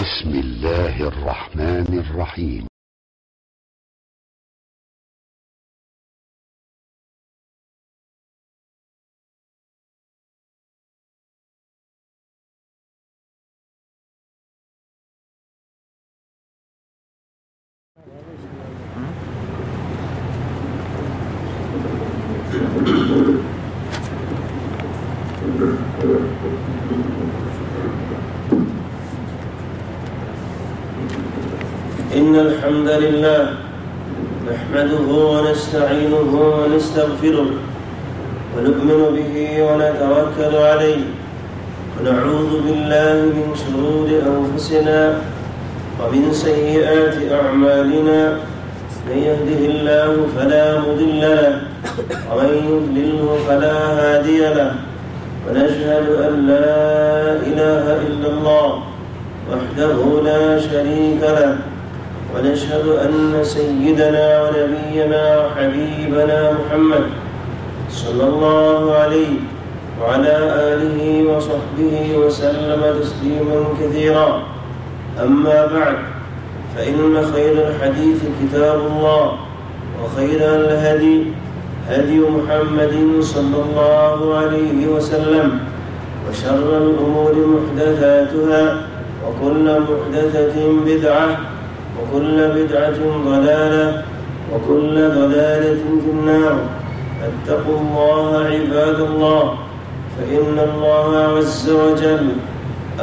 بسم الله الرحمن الرحيم. إن الحمد لله نحمده ونستعينه ونستغفره ونؤمن به ونتوكل عليه ونعوذ بالله من شرور أنفسنا ومن سيئات أعمالنا. من يهده الله فلا مضل له ومن يضلله فلا هادي له. ونشهد أن لا إله إلا الله وحده لا شريك له. ونشهد أن سيدنا ونبينا وحبيبنا محمد صلى الله عليه وعلى آله وصحبه وسلم تسليما كثيرا. أما بعد، فإن خير الحديث كتاب الله، وخير الهدي هدي محمد صلى الله عليه وسلم، وشر الأمور محدثاتها، وكل محدثة بدعة، وكل بدعة ضلالة، وكل ضلالة في النار. فاتقوا الله عباد الله، فإن الله عز وجل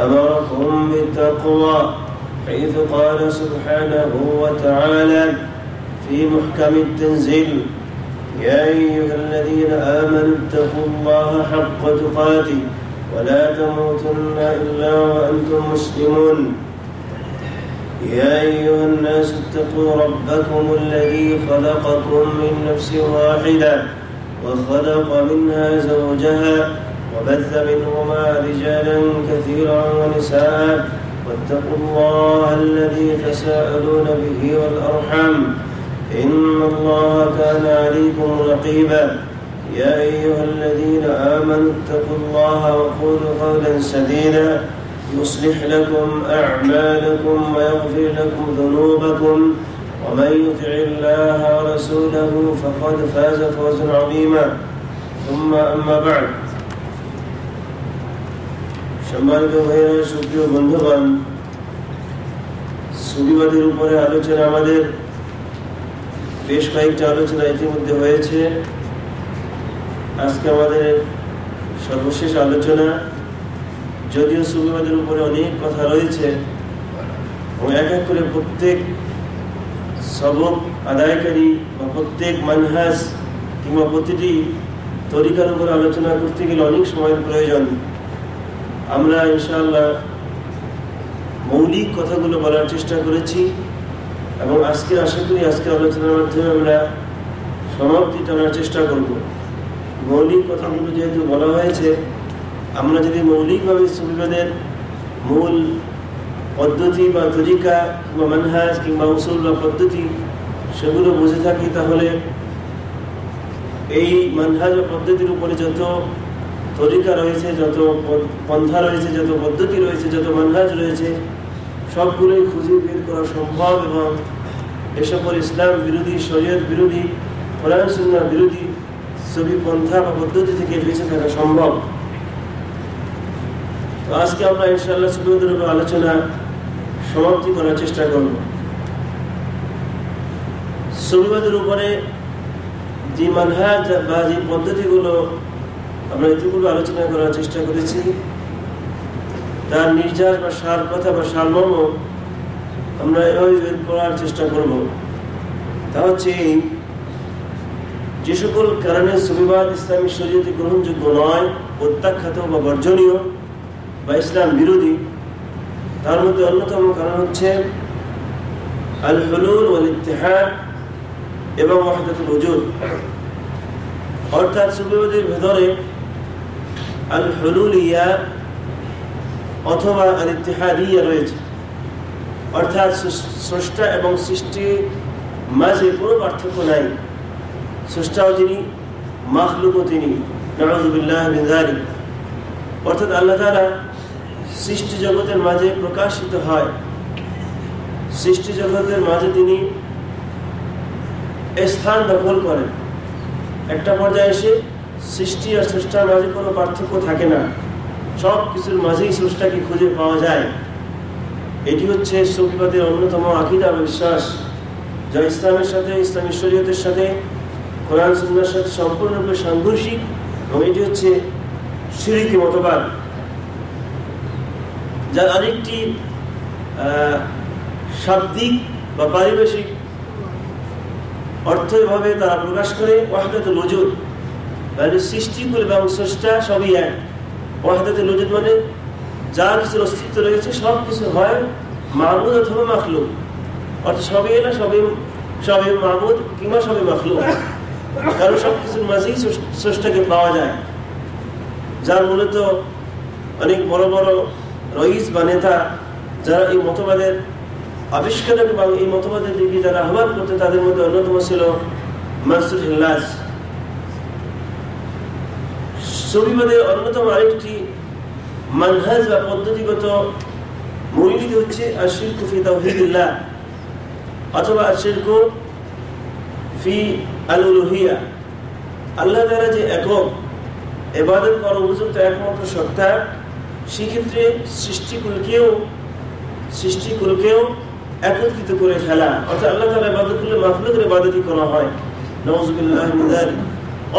أمركم بالتقوى، حيث قال سبحانه وتعالى في محكم التنزيل: يا أيها الذين آمنوا اتقوا الله حق تقاته ولا تموتن إلا وأنتم مسلمون. يا أيها الناس اتقوا ربكم الذي خلقكم من نفس واحدة وخلق منها زوجها وبث منهما رجالا كثيرا ونساء، واتقوا الله الذي تساءلون به والأرحام، إن الله كان عليكم رقيبا. يا أيها الذين آمنوا اتقوا الله وقولوا قولا سديدا يصلح لكم أعمالكم ويغفر لكم ذنوبكم، ومن يطع الله ورسوله فقد فاز فوزا عظيما. ثم أما بعد، সম্মানিত ভাইরা, সুপ্রিয় বন্ধুগণ, সুফিবাদের উপরে আলোচনা আমাদের বেশ কয়েকটা আলোচনা ইতিমধ্যে হয়েছে। আজকে আমাদের সর্বশেষ আলোচনা। যদিও সুফিবাদের উপরে অনেক কথা রয়েছে এবং এক এক করে প্রত্যেক সবক আদায়কারী বা প্রত্যেক মানহাজ কিংবা প্রতিটি তরিকার উপর আলোচনা করতে গেলে অনেক সময়ের প্রয়োজন। আমরা ইনশাআল্লাহ মৌলিক কথাগুলো বলার চেষ্টা করেছি এবং আজকে আশা করি আজকের আলোচনার মাধ্যমে আমরা সমাপ্তি টানার চেষ্টা করব। মৌলিক কথাগুলো যেহেতু বলা হয়েছে, আমরা যদি মৌলিকভাবে সুফিবাদের মূল পদ্ধতি বা তরিকা কিংবা মানহাজ কিংবা উসুল বা পদ্ধতি সেগুলো বুঝে থাকি, তাহলে এই মানহাজ বা পদ্ধতির উপরে যত তরিকা রয়েছে, যত পন্থা রয়েছে, যত পদ্ধতি রয়েছে, যত মানহাজ রয়েছে, সবগুলোই খুঁজে বের করা সম্ভব এবং এ সকল ইসলাম বিরোধী, শরীয়ত বিরোধী, কোরআন সুন্নাহ বিরোধী সবই পন্থা বা পদ্ধতি থেকে বেঁচে থাকা সম্ভব। তো আজকে আমরা ইনশাআল্লাহ সুফিবাদের উপর আলোচনা সমাপ্তি করার চেষ্টা করব। সুফিবাদের উপরে যে মানহাজ বা যে পদ্ধতিগুলো আমরা ইতিপূর্বে আলোচনা করার চেষ্টা করেছি, তার নির্যাস বা সার কথা বা সারমর্ম আমরা এভাবে বের করার চেষ্টা করব। তা হচ্ছে যে সকল কারণে সুফিবাদ ইসলামী শরীয়তে গ্রহণযোগ্য নয়, প্রত্যাখ্যাত বা বর্জনীয় বা ইসলাম বিরোধী, তার মধ্যে অন্যতম কারণ হচ্ছে আল হুলুল ওয়াল ইত্তিহাদ এবং ওয়াহদাতুল ওজুদ। অর্থাৎ সুফিবাদের ভেতরে আল হুলুলিয়া অথবা আল ইত্তিহাদিয়া রয়েছে, অর্থাৎ স্রষ্টা এবং সৃষ্টির মাঝে কোনো পার্থক্য নাই। স্রষ্টাও তিনি, মাখলুকও তিনি, নাউযুবিল্লাহি মিন যালিক। অর্থাৎ আল্লাহ তাআলা সৃষ্টি জগতের মাঝে প্রকাশিত হয়, সৃষ্টি জগতের মাঝে তিনি স্থান দখল করেন। একটা পর্যায়ে এসে সৃষ্টি আর স্রষ্টার মাঝে কোনো পার্থক্য থাকে না, সব কিছুর মাঝেই স্রষ্টাকে খুঁজে পাওয়া যায়। এটি হচ্ছে সুফিবাদের অন্যতম আকীদা বিশ্বাস, যা ইসলামের সাথে, ইসলামী শরীয়তের সাথে, কোরআন সুন্নাহর সাথে সম্পূর্ণরূপে সাংঘর্ষিক, এবং এটি হচ্ছে শিরকি মতবাদ, যার আরেকটি শাব্দিক বা পারিবেশিক অর্থ এভাবে তারা প্রকাশ করে ওয়াহদাতুল ওজুদ, মানে সৃষ্টিকুল এবং স্রষ্টা সবই এক। ওয়াহদাতুল ওজুদ মানে যা কিছুর অস্তিত্ব রয়েছে সব কিছু হয় মাবুদ অথবা মাখলুক, অর্থাৎ সবই না সবই মাবুদ কিংবা সবই মাখলুক, কারণ সব কিছুর মাঝেই স্রষ্টাকে পাওয়া যায়। যার মূলত অনেক বড় বড় রইস বা নেতা যারা এই মতবাদের আবিষ্কারক এবং এই মতবাদের দিকে যারা আহ্বান করতে, তাদের মধ্যে অন্যতম ছিল মানসুর হিল্লাজ। সুফিবাদের অন্যতম আরেকটি মানহাজ বা পদ্ধতিগত মূলনীতি হচ্ছে আশরিকু ফি তাওহীদিল্লাহ অথবা আশরিকু ফি আল-উলুহিয়া। আল্লাহ তাআলা যে একক, ইবাদত করার উপযুক্ত একমাত্র সত্তা, সেক্ষেত্রে সৃষ্টিকুলকেও একত্রিত করে ফেলা, অর্থাৎ আল্লাহ তাআলা ইবাদত করলে মাখলুকের ইবাদতই করা হয়, নাউযুবিল্লাহি মিন যালিক,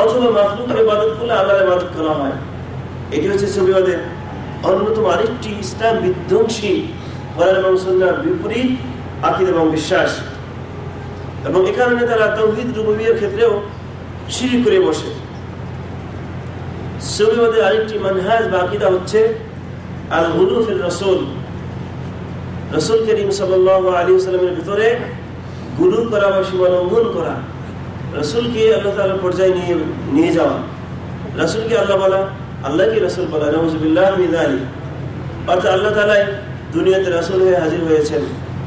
অথবা মাখলুকের ইবাদত করলে আল্লাহর ইবাদত করা হয়। এটি হচ্ছে সুফিবাদের অন্যতম আরেকটি ইসলাম বিধ্বংসী, কোরআন এবং সুন্নাহর বিপরীত আকীদা এবং বিশ্বাস, এবং এ কারণে তারা তাওহীদ রুবুবিয়্যার ক্ষেত্রেও শিরক করে বসে। সুফিবাদের আরেকটি মানহাজ বা আকীদা হচ্ছে আল-গুলু ফির রাসূল, রাসূল করিম সাল্লাল্লাহু আলাইহি ওয়াসাল্লামের ভিতরে গুলু করা বা সীমা লঙ্ঘন করা, রাসূলকে আল্লাহ তাআলার পর্যায়ে নিয়ে যাওয়া, রাসূলকে আল্লাহ বলা, আল্লাহকে রাসূল বলা, নাউযুবিল্লাহি মিন যালিক, অর্থাৎ আল্লাহ তাআলা দুনিয়াতে রাসূল হয়ে হাজির হয়েছেন,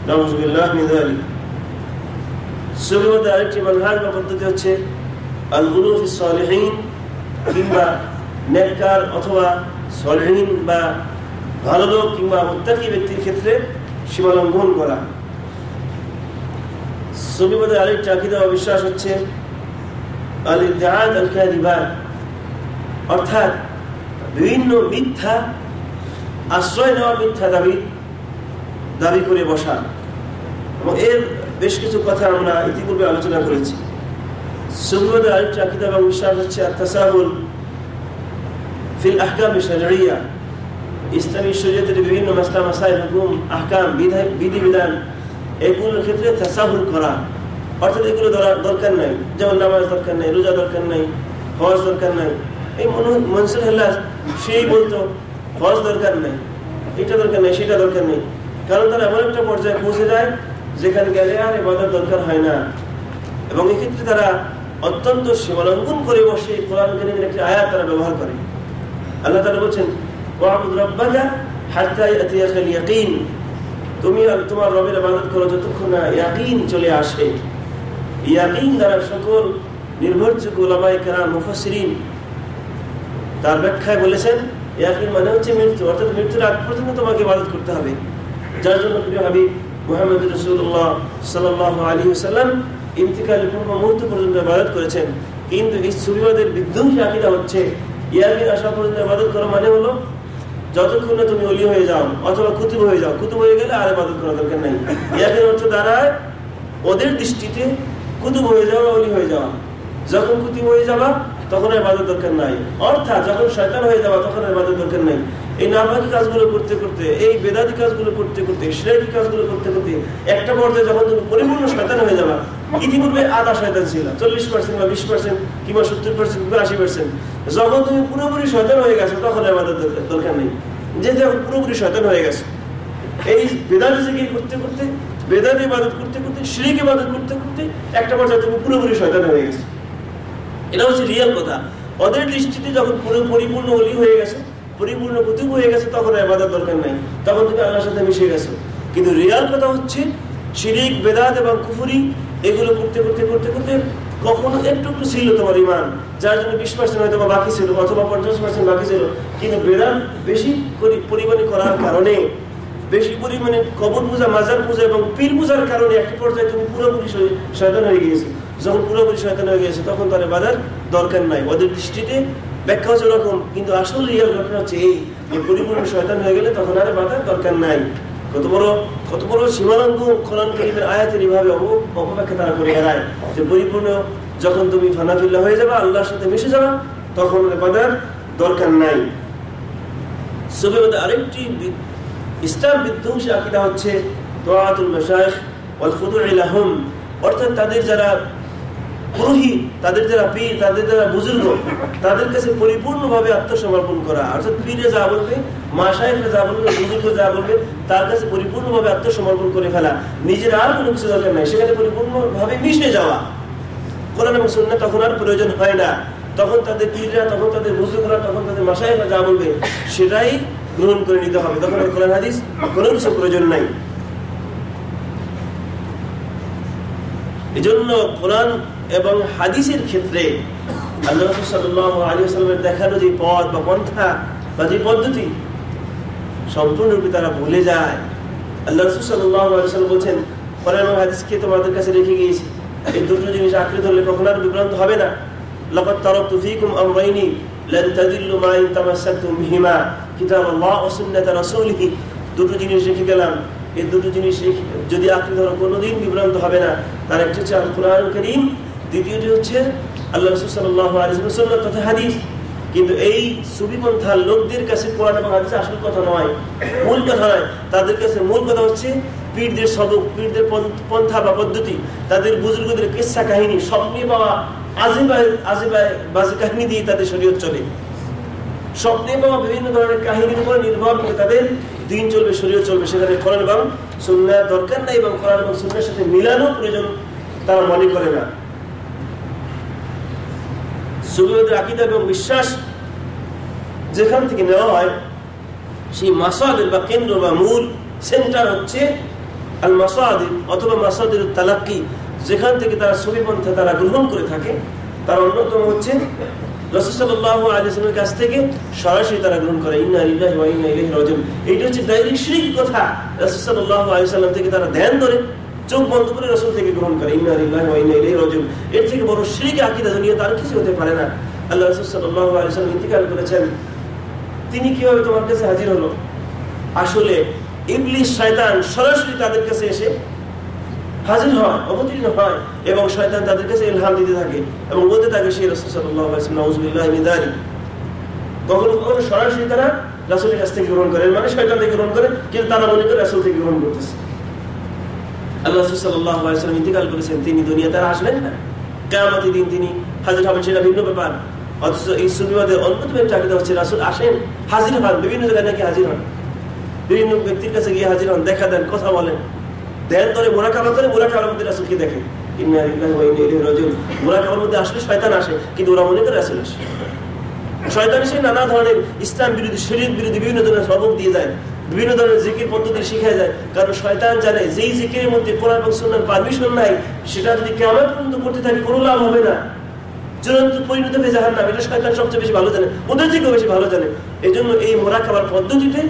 নাউযুবিল্লাহি মিন যালিক। সুফিবাদের আরেকটি মানহাজ বা পদ্ধতি হচ্ছে আল-গুলু ফিস সালিহিন, কিংবা নেককার অথবা সলিহিন বা ভালো লোক কিংবা মুত্তাকি ব্যক্তির ক্ষেত্রে সীমা লঙ্ঘন করা। সুফিবাদের আরেকটি আকীদা ও বিশ্বাস হচ্ছে আল-ইদআত আল-কাযিবাত, অর্থাৎ বিভিন্ন মিথ্যা আশ্রয় নেওয়া, মিথ্যা দাবি করে বসা, এবং এর বেশ কিছু কথা আমরা ইতিপূর্বে আলোচনা করেছি। সুফিবাদের আরেকটি আকীদা এবং বিশ্বাস হচ্ছে আত-তাসাহুল ফিল আহকাম আশ-শারঈয়্যা, ইসলামী শরীয়তের বিভিন্ন মাসলা মাসাইল, হুকুম, আহকাম, বিধিবিধান, এগুলোর ক্ষেত্রে তাসাহুল করা, অর্থাৎ এগুলো দরকার নাই, যেমন নামাজ দরকার নাই, রোজা দরকার নাই, হজ দরকার নাই। এই মনসুর হিল্লাজ সেই বলতো হজ দরকার নাই, এটা দরকার নেই, সেটা দরকার নেই, কারণ তারা এমন একটা পর্যায়ে পৌঁছে যায় যেখানে গেলে আর ইবাদত দরকার হয় না, এবং এক্ষেত্রে তারা অত্যন্ত সীমালঙ্ঘন করে বসে কোরআন কারীমের একটি আয়াত তারা ব্যবহার করে। আল্লাহ তাআলা বলেছেন, ওয়া'বুদ রাব্বাকা হাত্তা ইয়াতিয়াকাল ইয়াকিন, তুমি তোমার রবের ইবাদত করো যতক্ষণ না ইয়াকিন চলে আসে। ইয়াকিন দ্বারা সকল নির্ভরযোগ্য উলামায়ে কেরাম, মুফাসসিরিন তার ব্যাখ্যায় বলেছেন, ইয়াকিন মানে হচ্ছে মৃত্যু, অর্থাৎ মৃত্যুর আগ পর্যন্ত তোমাকে ইবাদত করতে হবে। যার জন্য প্রিয় হাবিব মুহাম্মদ রাসূলুল্লাহ সাল্লাল্লাহু আলাইহি ওয়াসাল্লাম ইন্তিকালের পূর্ব মুহূর্ত পর্যন্ত ইবাদত করেছেন। কিন্তু এই সুফিবাদের বিধ্বংসী আকীদা হচ্ছে ইয়াকিন আসা পর্যন্ত ইবাদত করা মানে হলো যতক্ষণ না তুমি ওলি হয়ে যাও অথবা কুতুব হয়ে যাও, কুতুব হয়ে গেলে আর ইবাদত করা দরকার নাই। ইয়াকিন অর্থ দাঁড়ায় ওদের দৃষ্টিতে কুতুব হয়ে যাওয়া, ওলি হয়ে যাওয়া। যখন কুতুব হয়ে যাওয়া তখন ইবাদত দরকার নাই, অর্থাৎ যখন শয়তান হয়ে যাওয়া তখন ইবাদত দরকার নাই। এই নাপাকি কাজগুলো করতে করতে, এই বেদাতি কাজগুলো করতে করতে, শিরকি কাজগুলো করতে করতে একটা পর্যায়ে যখন তুমি পরিপূর্ণ শয়তান হয়ে যাবা, ইতিপূর্বে আধা শয়তান ছিল 40% বা 20% কিংবা 70% কিংবা 80%, যখন তুমি পুরোপুরি শয়তান হয়ে গেছো তখন ইবাদত দরকার নেই। যে যখন পুরোপুরি শয়তান হয়ে গেছে, এই বেদাতি জিকির করতে করতে, বেদাতি ইবাদত করতে করতে, শিরক ইবাদত করতে করতে একটা পর্যায়ে তুমি পুরোপুরি শয়তান হয়ে গেছে। এটা হচ্ছে রিয়েল কথা। ওদের দৃষ্টিতে যখন পরিপূর্ণ ওলি হয়ে গেছে, পরিপূর্ণ কুতুব হয়ে গেছে, তখন ইবাদত দরকার নাই, তখন তুমি আল্লাহর সাথে মিশে গেছো। কিন্তু রিয়াল কথা হচ্ছে শিরক, বেদাত এবং কুফরি এগুলো করতে করতে করতে করতে কখনো একটু একটু ছিল তোমার ইমান, যার জন্য 20% হয়তো বাকি ছিল অথবা 50% বাকি ছিল, কিন্তু বেদাত বেশি পরিমাণে করার কারণে, বেশি পরিমাণে কবর পূজা, মাজার পূজা এবং পীর পূজার কারণে একটা পর্যায়ে তুমি পুরোপুরি শয়তান হয়ে গিয়েছে। যখন পুরোপুরি শয়তান হয়ে গিয়েছে তখন তার ইবাদত দরকার নাই। ওদের দৃষ্টিতে ব্যাখ্যা হচ্ছে ওরকম, কিন্তু আসলে রিয়াল ঘটনা হচ্ছে এই যে পরিপূর্ণ শয়তান হয়ে গেলে তখন আর ইবাদত দরকার নাই। কত বড় সীমালঙ্ঘন কোরআন কারীমের আয়াতের এইভাবে অপব্যাখ্যা তারা করে এড়ায় যে পরিপূর্ণ যখন তুমি ফানাফিল্লাহ হয়ে যাবে, আল্লাহর সাথে মিশে যাবে, তখন ইবাদত দরকার নাই। সুফিবাদের আরেকটি ইসলাম বিধ্বংসী আকীদা হচ্ছে তাআতুল মাশায়েখ ওয়াল খুদু' লাহুম, অর্থাৎ তাদের যারা পুরোহিত, তাদের যারা পীর, তাদের যারা বুজুর্গ, তাদের কাছে পরিপূর্ণভাবে আত্মসমর্পণ করা। অর্থাৎ পীরে যা বলবে, মাশায়েখরা যা বলবে, বুজুর্গ যা বলবে, তার কাছে পরিপূর্ণভাবে আত্মসমর্পণ করে ফেলা, নিজের আর কোনো কিছু দরকার নাই, সেখানে পরিপূর্ণভাবে মিশে যাওয়া। কোরআন এবং সুন্নাহ তখন আর প্রয়োজন হয় না। তখন তাদের পীররা, তখন তাদের বুজুর্গরা, তখন তাদের মাশায়েখরা যা বলবে সেটাই গ্রহণ করে নিতে হবে। তখন আর কোরআন হাদিস কোনো কিছু প্রয়োজন নাই। এজন্য কোরআন এবং হাদিসের ক্ষেত্রে আল্লাহ রাসূল সাল্লাল্লাহু আলাইহি ওয়াসাল্লামের দেখানো যে পথ বা পন্থা বা যে পদ্ধতি সম্পূর্ণরূপে তারা ভুলে যায়। আল্লাহ রাসূল সাল্লাল্লাহু আলাইহি ওয়াসাল্লাম বলেন, কোরআন এবং হাদিসকে তোমাদের কাছে রেখে গিয়েছি, এই দুটো জিনিস আঁকড়ে ধরলে কখনো আর বিভ্রান্ত হবে না। লাকাদ তারাকতু ফীকুম আমরাইনি লান তাদিল্লু মা ইন তামাসসাকতুম বিহিমা কিতাবাল্লাহ ওয়া সুন্নাত রাসূলিহি। দুটো জিনিস রেখে গেলাম, এই দুটো জিনিস যদি আঁকড়ে ধরো কোনোদিন বিভ্রান্ত হবে না। তার একটা হচ্ছে আল কোরআন কারীম, দ্বিতীয়টি হচ্ছে আল্লাহ রাসূল সাল্লাল্লাহু আলাইহি ওয়াসাল্লামের সুন্নাত তথা হাদিস। কিন্তু এই সুফিপন্থার লোকদের কাছে কোরআন এবং হাদিস আসল কথা নয়, মূল কথা নয়। তাদের কাছে মূল কথা হচ্ছে পীরদের সবক, পীরদের পন্থা বা পদ্ধতি, তাদের বুজুর্গদের কিসসা কাহিনী, স্বপ্নে পাওয়া বাজে কাহিনী দিয়ে তাদের শরীয়ত চলে। স্বপ্নে পাওয়া বিভিন্ন ধরনের কাহিনীর উপর নির্ভর করে তাদের দিন চলবে, শরীয়ত চলবে। সেখানে কোরআন এবং সুন্নাহ দরকার নাই এবং কোরআন এবং সুন্নাহর সাথে মিলানো প্রয়োজন তারা মনে করে না। সুফিবাদের আকীদা এবং বিশ্বাস যেখান থেকে নেওয়া হয়, সেই মাসাদির বা কেন্দ্র বা মূল সেন্টার হচ্ছে আল মাসাদির অথবা মাসাদির তালাক্কি। যেখান থেকে তারা সুফিপন্থা তারা গ্রহণ করে থাকে, তার অন্যতম হচ্ছে রাসূল সাল্লাল্লাহু আলাইহি ওয়াসাল্লামের কাছ থেকে সরাসরি তারা গ্রহণ করে। ইন্না লিল্লাহি ওয়া ইন্না ইলাইহি রাজিউন, এইটা হচ্ছে ডাইরেক্ট শিরক কথা। রাসূল সাল্লাল্লাহু আলাইহি ওয়াসাল্লাম থেকে তারা ধ্যান ধরে, চোখ বন্ধ করে রাসূল থেকে গ্রহণ করে। ইন্না লিল্লাহি ওয়া ইন্না ইলাইহি রাজিউন, এর থেকে বড় শিরক আকীদা দুনিয়াতে আর কিছু হতে পারে না। আল্লাহ রাসূল সাল্লাল্লাহু আলাইহি ওয়াসাল্লাম ইন্তিকাল করেছেন, তিনি কিভাবে তোমার কাছে হাজির হলো? আসলে ইবলিস শয়তান সরাসরি তাদের কাছে এসে হাজির হয়, অবতীর্ণ হয় এবং শয়তান তাদের কাছে ইলহাম দিতে থাকে এবং বলতে থাকে সেই রাসূল সাল্লাল্লাহু আলাইহি ওয়াসাল্লাম নাউযুবিল্লাহি মিন যালিক। কখনো কখনো সরাসরি তারা রাসূলের কাছ থেকে গ্রহণ করে, মানে শয়তান থেকে গ্রহণ করে, কিন্তু তারা মনে করে রাসূল থেকে গ্রহণ করতেছে। আল্লাহ রাসূল সাল্লাল্লাহু আলাইহি ওয়াসাল্লাম ইন্তিকাল করেছেন, তিনি দুনিয়াতে আর আসবেন না, কিয়ামতের দিন তিনি হাজির হবেন, সেটা ভিন্ন ব্যাপার। অথচ এই সুফিবাদের অন্যতম একটা আকীদা হচ্ছে রাসূল আসেন, হাজির হন, বিভিন্ন জায়গায় নাকি হাজির হন, বিভিন্ন ব্যক্তির কাছে গিয়ে হাজির হন, দেখা দেন, কথা বলেন, ধ্যান ধরে মুরাকাবা করে মুরাকাবার মধ্যে রাসূলকে দেখেন। ইন্না লিল্লাহি ওয়া ইন্না ইলাইহি রাজিউন। মুরাকাবার মধ্যে আসলে শয়তান আসে, কিন্তু ওরা মনে করে রাসূল আসে। শয়তান এসে নানা ধরনের ইসলাম বিরোধী, শরীয়ত বিরোধী বিভিন্ন ধরনের সবক দিয়ে যায়, বিভিন্ন ধরনের জিকির পদ্ধতি শিখিয়ে যায়। কারণ শয়তান জানে যেই জিকিরের মধ্যে কোরআন এবং সুন্নাহর পারমিশন নাই, সেটা যদি কিয়ামত পর্যন্ত করতে থাকে কোনো লাভ হবে না, চূড়ান্ত পরিণত হয়ে জাহান্নাম। এটা শয়তান সবচেয়ে বেশি ভালো জানে, ওদের থেকেও বেশি ভালো জানে। এই জন্য এই মুরাকাবার পদ্ধতিতে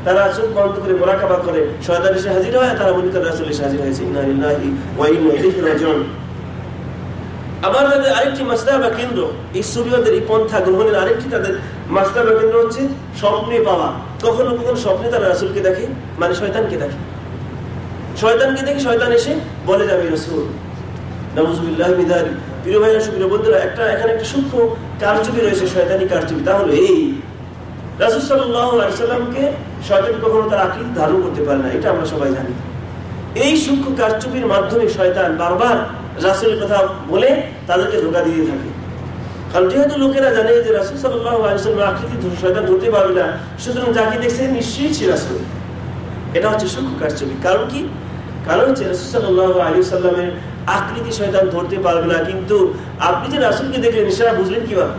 তারা চোখ বন্ধ করে মুরাকাবা করে, শয়তান এসে হাজির হয়, তারা মনে করে রাসূল এসে হাজির হয়েছে। ইন্না লিল্লাহি ওয়া ইন্না ইলাইহি রাজিউন। আবার তাদের আরেকটি মাসলা বা কেন্দ্র, এই সুফিবাদের এই পন্থা গ্রহণের আরেকটি তাদের মাসলা বা কেন্দ্র হচ্ছে স্বপ্নে পাওয়া। কখনো কখনো স্বপ্নে তারা রাসূলকে দেখে, মানে শয়তানকে দেখে, শয়তানকে দেখে শয়তান এসে বলে যাবে রাসূল, নাউযুবিল্লাহি মিন যালিক। প্রিয় ভাইরা, সুপ্রিয় বন্ধুরা, এখানে একটা সূক্ষ্ম কারচুপি রয়েছে, শয়তানি কারচুপি। তাহলে এই রাসূল সাল্লাল্লাহু আলাইহি ওয়াসাল্লামকে শয়তান কখনো তার আকৃতি ধারণ করতে পারে না, এটা আমরা সবাই জানি। এই সূক্ষ্ম কারচুপির মাধ্যমে শয়তান বারবার রাসূলের কথা বলে তাদেরকে ধোঁকা দিয়ে থাকে। কারণ যেহেতু লোকেরা জানে যে রাসূল সাল্লাল্লাহু আলাইহি ওয়াসাল্লামের আকৃতি শয়তান ধরতে পারবে না, সুতরাং যাকে দেখছে নিশ্চয়ই সে রাসূল। এটা হচ্ছে সূক্ষ্ম কারচুপি। কারণ কি? কারণ হচ্ছে রাসূল সাল্লাল্লাহু আলাইহি ওয়াসাল্লামের আকৃতি শয়তান ধরতে পারবে না, কিন্তু আপনি যে রাসূলকে দেখলেন সেটা বুঝলেন কিভাবে?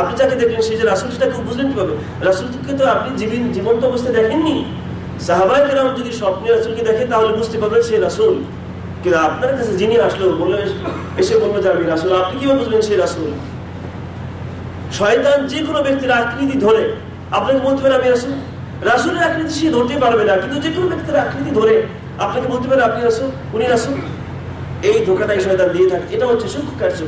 আপনি যাকে দেখলেন সে যে রাসূল, সেটা খুব বুঝলেন কিভাবে? রাসূলকে তো আপনি জীবন্ত অবস্থায় দেখেননি। সাহাবায়ে কেরাম যদি স্বপ্নে রাসূলকে দেখে তাহলে বুঝতে পারবেন সে রাসূল। কিন্তু আপনার কাছে যিনি আসলো বললেন, এসে বললো যে আমি রাসূল, আপনি কিভাবে বুঝলেন সে রাসূল? শয়তান যে কোনো ব্যক্তির আকৃতি ধরে আপনাকে বলতে পারে আমি রাসূল। রাসূলের আকৃতি সে ধরতে পারবে না, কিন্তু যে কোনো ব্যক্তির আকৃতি ধরে আপনাকে বলতে পারে আপনি রাসূল, উনি রাসূল। এই ধোঁকাটাই শয়তান দিয়ে থাকে। এটা হচ্ছে সূক্ষ্ম কার্য।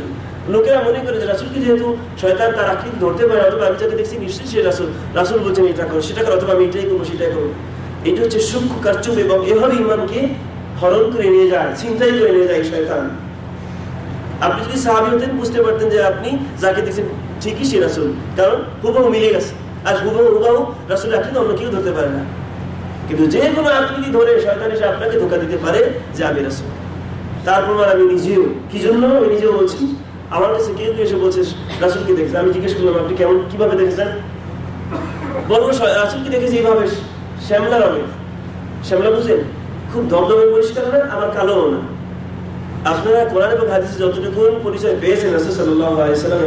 লোকেরা মনে করে যে রাসূলকে যেহেতু শয়তান তার আকৃতি ধরতে পারে, অথবা আমি যাকে দেখছি নিশ্চয়ই সে রাসূল, রাসূল বলছেন এটা করো সেটা করো, অথবা আমি এটাই করবো সেটাই করবো। এটা হচ্ছে সূক্ষ্ম কার্য, এবং এভাবে ইমানকে হরণ করে নিয়ে যায়, ছিনতাই করে নিয়ে যায় শয়তান। আপনি যদি সাহাবী হতেন বুঝতে পারতেন যে আপনি যাকে দেখছেন ঠিকই সে রাসূল, কারণ হুবহু মিলে গেছে। আর হুবহু রাসূলের আকৃতি অন্য কেউ ধরতে পারে না। কিন্তু যে কোনো আকৃতি ধরে শয়তান এসে আপনাকে ধোঁকা দিতে পারে যে আমি রাসূল। তারপর আমি নিজেও, কি জন্য আমি নিজেও বলছি, আমার কাছে কেউ এসে বলছে রাসূলকে দেখেছে, আমি জিজ্ঞেস করলাম আপনি কেমন কিভাবে দেখেছেন? বলবো রাসূলকে দেখেছি এইভাবে, শ্যামলা রঙের। শ্যামলা বুঝেন? খুব ধবধবে পরিষ্কার না, আবার কালো না। আপনারা কোরআন এবং হাদিসে যতটুকু পরিচয় পেয়েছেন রাসূল সাল্লাল্লাহু আলাইহি ওয়াসাল্লাম,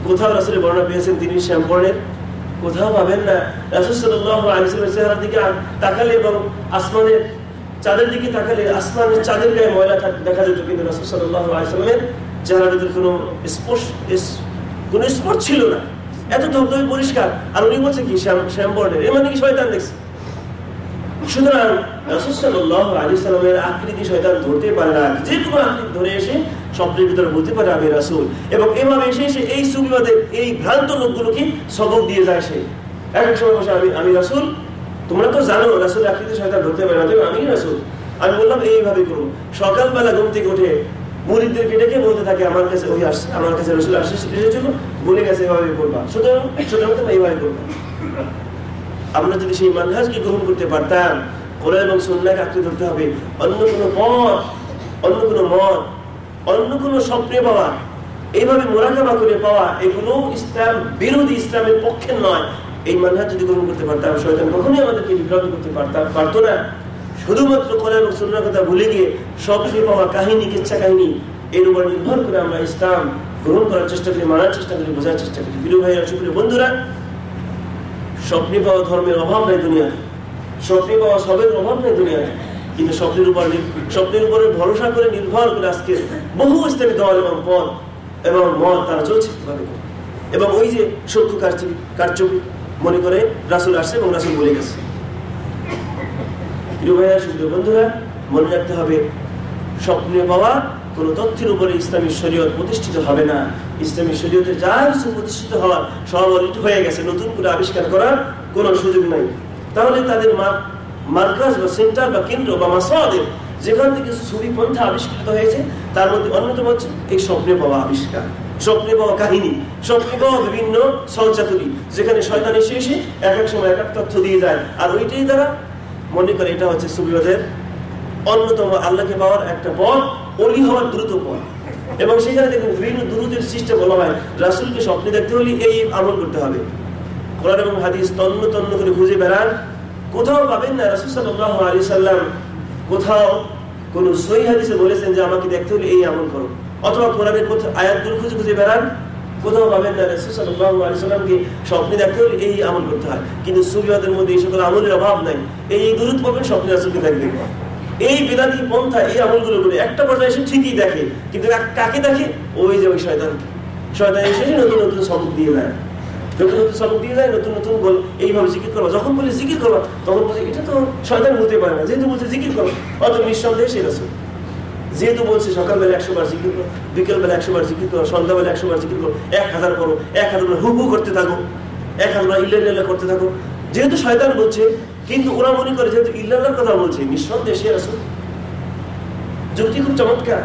কোথাও রাসূলের বর্ণনা পেয়েছেন তিনি শ্যামবর্ণের? কোথাও পাবেন না। রাসূল সাল্লাল্লাহু আলাইহি ওয়াসাল্লামের চেহারার দিকে তাকালে এবং আসমানের চাঁদের দিকে তাকালে আসমানের চাঁদের গায়ে ময়লা দেখা যেত, কিন্তু রাসূল সাল্লাল্লাহু আলাইহি ওয়াসাল্লামের চেহারার ভিতরে কোনো স্পট ছিল না, এত ধবধবে পরিষ্কার। আর উনি বলছে কি শ্যামবর্ণের, এর মানে কি শয়তান দেখছে? সুতরাং রাসূল সাল্লাল্লাহু আলাইহি ওয়াসাল্লামের আকৃতি শয়তান ধরতে পারে না। যে কোনো আকৃতি ধরে এসে স্বপ্নের ভিতরে বলতে পারে আমি রাসূল, এবং এভাবে এসে এসে এই সুবিবাদের এই ভ্রান্ত লোকগুলোকে সবক দিয়ে যায়। সে এক এক সময় বসে আমি রাসূল, তোমরা তো জানো রাসূলের আকৃতি শয়তান ধরতে পারে না, তবে আমি রাসূল। আমি বললাম এইভাবে করবো। সকালবেলা ঘুম থেকে উঠে মুরিদদেরকে ডেকে বলতে থাকে আমার কাছে ওই আসছে, আমার কাছে রাসূল আসছে, এসেছিল বলে গেছে এভাবে করবা, সুতরাং তোমরা এইভাবে করবা। আমরা যদি সেই মানহাজকে গ্রহণ করতে পারতাম, কোরআন এবং সুন্নাহকে আঁকড়ে ধরতে হবে, অন্য কোনো পথ, অন্য কোনো মত, অন্য কোনো স্বপ্নে পাওয়া, এইভাবে মোরাকাবা করে পাওয়া, এগুলো ইসলাম বিরোধী, ইসলামের পক্ষে নয়। এই মানহাজ যদি গ্রহণ করতে পারতাম, শয়তান কখনোই আমাদেরকে বিভ্রান্ত করতে পারতো না। শুধুমাত্র কোরআন এবং সুন্নাহর কথা ভুলে গিয়ে স্বপ্নে পাওয়া কাহিনী, কিচ্ছা কাহিনী, এর উপর নির্ভর করে আমরা ইসলাম গ্রহণ করার চেষ্টা করি, মানার চেষ্টা করি, বোঝার চেষ্টা করি। প্রিয় ভাইরা, সুপ্রিয় বন্ধুরা, স্বপ্নে পাওয়া ধর্মের অভাব নেই দুনিয়াতে, স্বপ্নে পাওয়া সবের অভাব নেই দুনিয়াতে, কিন্তু স্বপ্নের উপরে ভরসা করে নির্ভর করে আজকে বহু ইসলামী দল এবং পদ এবং মত তারা চলছে কিভাবে, এবং ওই যে সত্য কার্য মনে করে রাসূল আসছে এবং রাসূল বলে গেছে। প্রিয় ভাইয়া, সুপ্রিয় বন্ধুরা, মনে রাখতে হবে স্বপ্নে পাওয়া কোনো তথ্যের উপরে ইসলামী শরীয়ত প্রতিষ্ঠিত হবে না। ইসলামী শরীয়তে যা কিছু প্রতিষ্ঠিত হওয়ার সব অলরেডি হয়ে গেছে, নতুন করে আবিষ্কার করার কোনো সুযোগ নাই। তাহলে তাদের মার্কাজ বা সেন্টার বা কেন্দ্র বা মাসাদের যেখান থেকে ছবি পন্থা আবিষ্কৃত হয়েছে, তার মধ্যে অন্যতম হচ্ছে এই স্বপ্নে পাওয়া আবিষ্কার, স্বপ্নে পাওয়া কাহিনী, স্বপ্নে পাওয়া বিভিন্ন সলচাতুরি, যেখানে শয়তান এসে এসে এক এক সময় এক এক তথ্য দিয়ে যায়, আর ওইটাই তারা মনে করে এটা হচ্ছে সুবিবাদের অন্যতম আল্লাহকে পাওয়ার একটা পথ, ওলি হওয়ার দ্রুত পথ। এবং সেখানে দেখুন বিভিন্ন দুরুদের সৃষ্টি বলা হয়, রাসূলকে স্বপ্নে দেখতে হলে এই আমল করতে হবে। কোরআন এবং হাদিস তন্ন তন্ন করে খুঁজে বেড়ান, কোথাও পাবেন না রাসূল সাল্লাল্লাহু আলাইহি সাল্লাম কোথাও কোন সহিহ হাদিসে বলেছেন যে আমাকে দেখতে হলে এই আমল করো, অথবা কোরআনের আয়াতগুলো খুঁজে খুঁজে বেড়ান, কোথাও পাবেন না রাসূল সাল্লাল্লাহু আলাইহি সাল্লামকে স্বপ্নে দেখতে হলে এই আমল করতে হয়। কিন্তু সুবিবাদের মধ্যে এই সকল আমলের অভাব নাই। এই দুরূদ পাবেন, স্বপ্নে রাসূলকে দেখবেন। এই বেদাতি পন্থা, এই আমলগুলো করে একটা পর্যায়ে এসে ঠিকই দেখে, কিন্তু কাকে দেখে? ওই যে ওই শয়তানকে। শয়তান এসে নতুন নতুন সবক দিয়ে দেয়, নতুন নতুন সবক দিয়ে যায়, নতুন নতুন বল এইভাবে জিকির করবা। যখন বলি জিকির করবা, তখন বলছে এটা তো শয়তান হতে পারে না, যেহেতু বলছে জিকির করো, অত নিঃসন্দেহে সে রাসূল। যেহেতু বলছে সকালবেলা 100 বার জিকির করো, বিকেলবেলা 100 বার জিকির করো, সন্ধ্যাবেলা 100 বার জিকির করো, 1000 করো, 1000 বার হু হু করতে থাকো, 1000 বার ইল্লাল্লাহ করতে থাকো, যেহেতু শয়তান বলছে। কিন্তু ওরা মনে করে যেহেতু ইল্লাল্লাহর কথা বলছে, নিঃসন্দেহে সে রাসূল। যুক্তি খুব চমৎকার।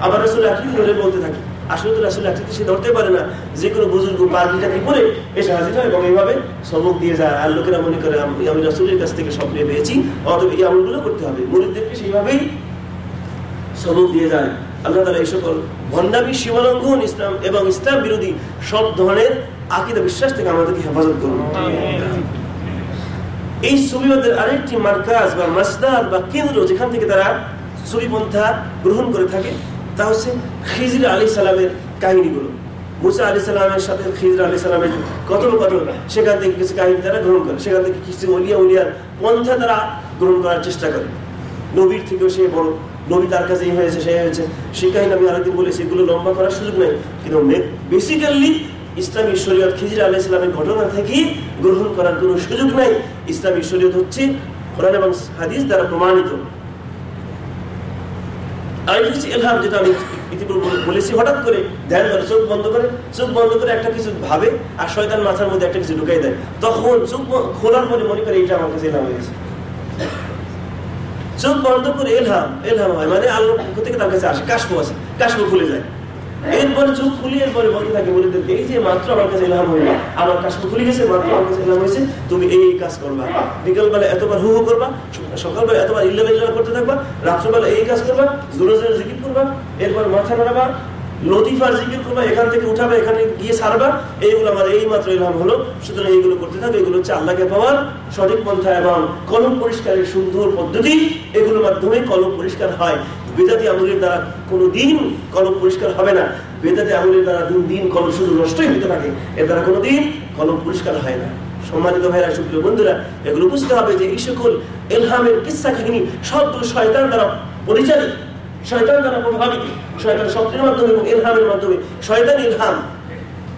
আবার রাসূল আকৃতি ধরে বলতে থাকে, আসলে তো রাসূল আকৃতি সে ধরতে পারে না, যে কোনো বুজুর্গ পাগড়িটাকে পরে এসে হাজির হয় এবং এইভাবে সবক দিয়ে যায়। আর লোকেরা মনে করে আমি রাসূলের কাছ থেকে স্বপ্নে পেয়েছি, অতএব এই আমলগুলো করতে হবে। মুরিদদেরকে সেইভাবেই সবক দিয়ে যায়। আল্লাহ তাআলা এই সকল ভণ্ডামি, সীমালঙ্ঘন, ইসলাম এবং ইসলাম বিরোধী সব ধরনের আকীদা বিশ্বাস থেকে আমাদেরকে হেফাজত করুন। এই সুফিবাদের আরেকটি মারকাজ বা মাসদার বা কেন্দ্র, যেখান থেকে তারা সুফিপন্থা গ্রহণ করে থাকে, তা হচ্ছে খিজর আলাইহিস সালামের কাহিনীগুলো। মুসা আলাইহিস সালামের সাথে খিজর আলাইহিস সালামের কথোপকথন, সেখান থেকে কিছু কাহিনী তারা গ্রহণ করে, সেখান থেকে কিছু উলিয়ার পন্থা তারা গ্রহণ করার চেষ্টা করে। নবীর থেকেও সে বড়, নবী তার কাছে এই হয়েছে সেই হয়েছে, সেই কাহিনী আমি আরেকদিন বলেছি, এগুলো লম্বা করার সুযোগ নেই। কিন্তু বেসিক্যালি ইসলামী শরীয়ত খিজির আলাইহিস সালামের ঘটনা থেকে গ্রহণ করার কোনো সুযোগ নাই। ইসলামী শরীয়ত হচ্ছে কোরআন এবং হাদিস দ্বারা প্রমাণিত। আর হচ্ছে ইলহাম, যেটা আমি ইতিপূর্বে বলেছি, হঠাৎ করে ধ্যান করে চোখ বন্ধ করে একটা কিছু ভাবে আর শয়তান মাথার মধ্যে একটা কিছু ঢুকাই দেয়, তখন চোখ খোলার পরে মনে করে এইটা আমার কাছে ইলহাম হয়েছে। চোখ বন্ধ করে এলহাম হয়, মানে আল্লাহর পক্ষ থেকে তার কাছে আসে, কাশফ আছে, কাশফ খুলে যায়। এরপরে চোখ খুলে এরপরে বলতে থাকে মুরিদদেরকে, এই যে মাত্র আমার কাছে ইলহাম হইলো, আমার কাশফ খুলে গেছে, মাত্র আমার কাছে ইলহাম হয়েছে, তুমি এই কাজ করবা, বিকালবেলা এতবার হু হু করবা, সকালবেলা এতবার ইল্লাল্লাহ করতে থাকবা, রাত্রবেলা এই কাজ করবা, জোরে জোরে জিকির করবা, এরপর মাথা নাড়াবা, লতিফার জিকির করবা, এখান থেকে উঠাবে, এখানে গিয়ে ছাড়বা, এইগুলো আমার এই মাত্র ইলহাম হলো, সুতরাং এইগুলো করতে থাকবে। এগুলো হচ্ছে আল্লাহকে পাওয়ার সঠিক পন্থা এবং কলম পরিষ্কারের সুন্দর পদ্ধতি। এগুলোর মাধ্যমে কলম পরিষ্কার হয়। বেদাতি আমলের দ্বারা কোনোদিন কলম পরিষ্কার হবে না। বেদাতি আমলের দ্বারা দিন কলম শুধু নষ্টই হতে থাকে, এর দ্বারা কোনোদিন কলম পরিষ্কার হয় না। সম্মানিত ভাইরা, সুপ্রিয় বন্ধুরা, এগুলো বুঝতে হবে যে এই সকল ইলহামের কিসসা কাহিনী সবগুলো শয়তান দ্বারা পরিচালিত, শয়তান দ্বারা প্রভাবিত, শয়তান শব্দের মাধ্যমে এবং ইলহামের মাধ্যমে। শয়তান ইলহাম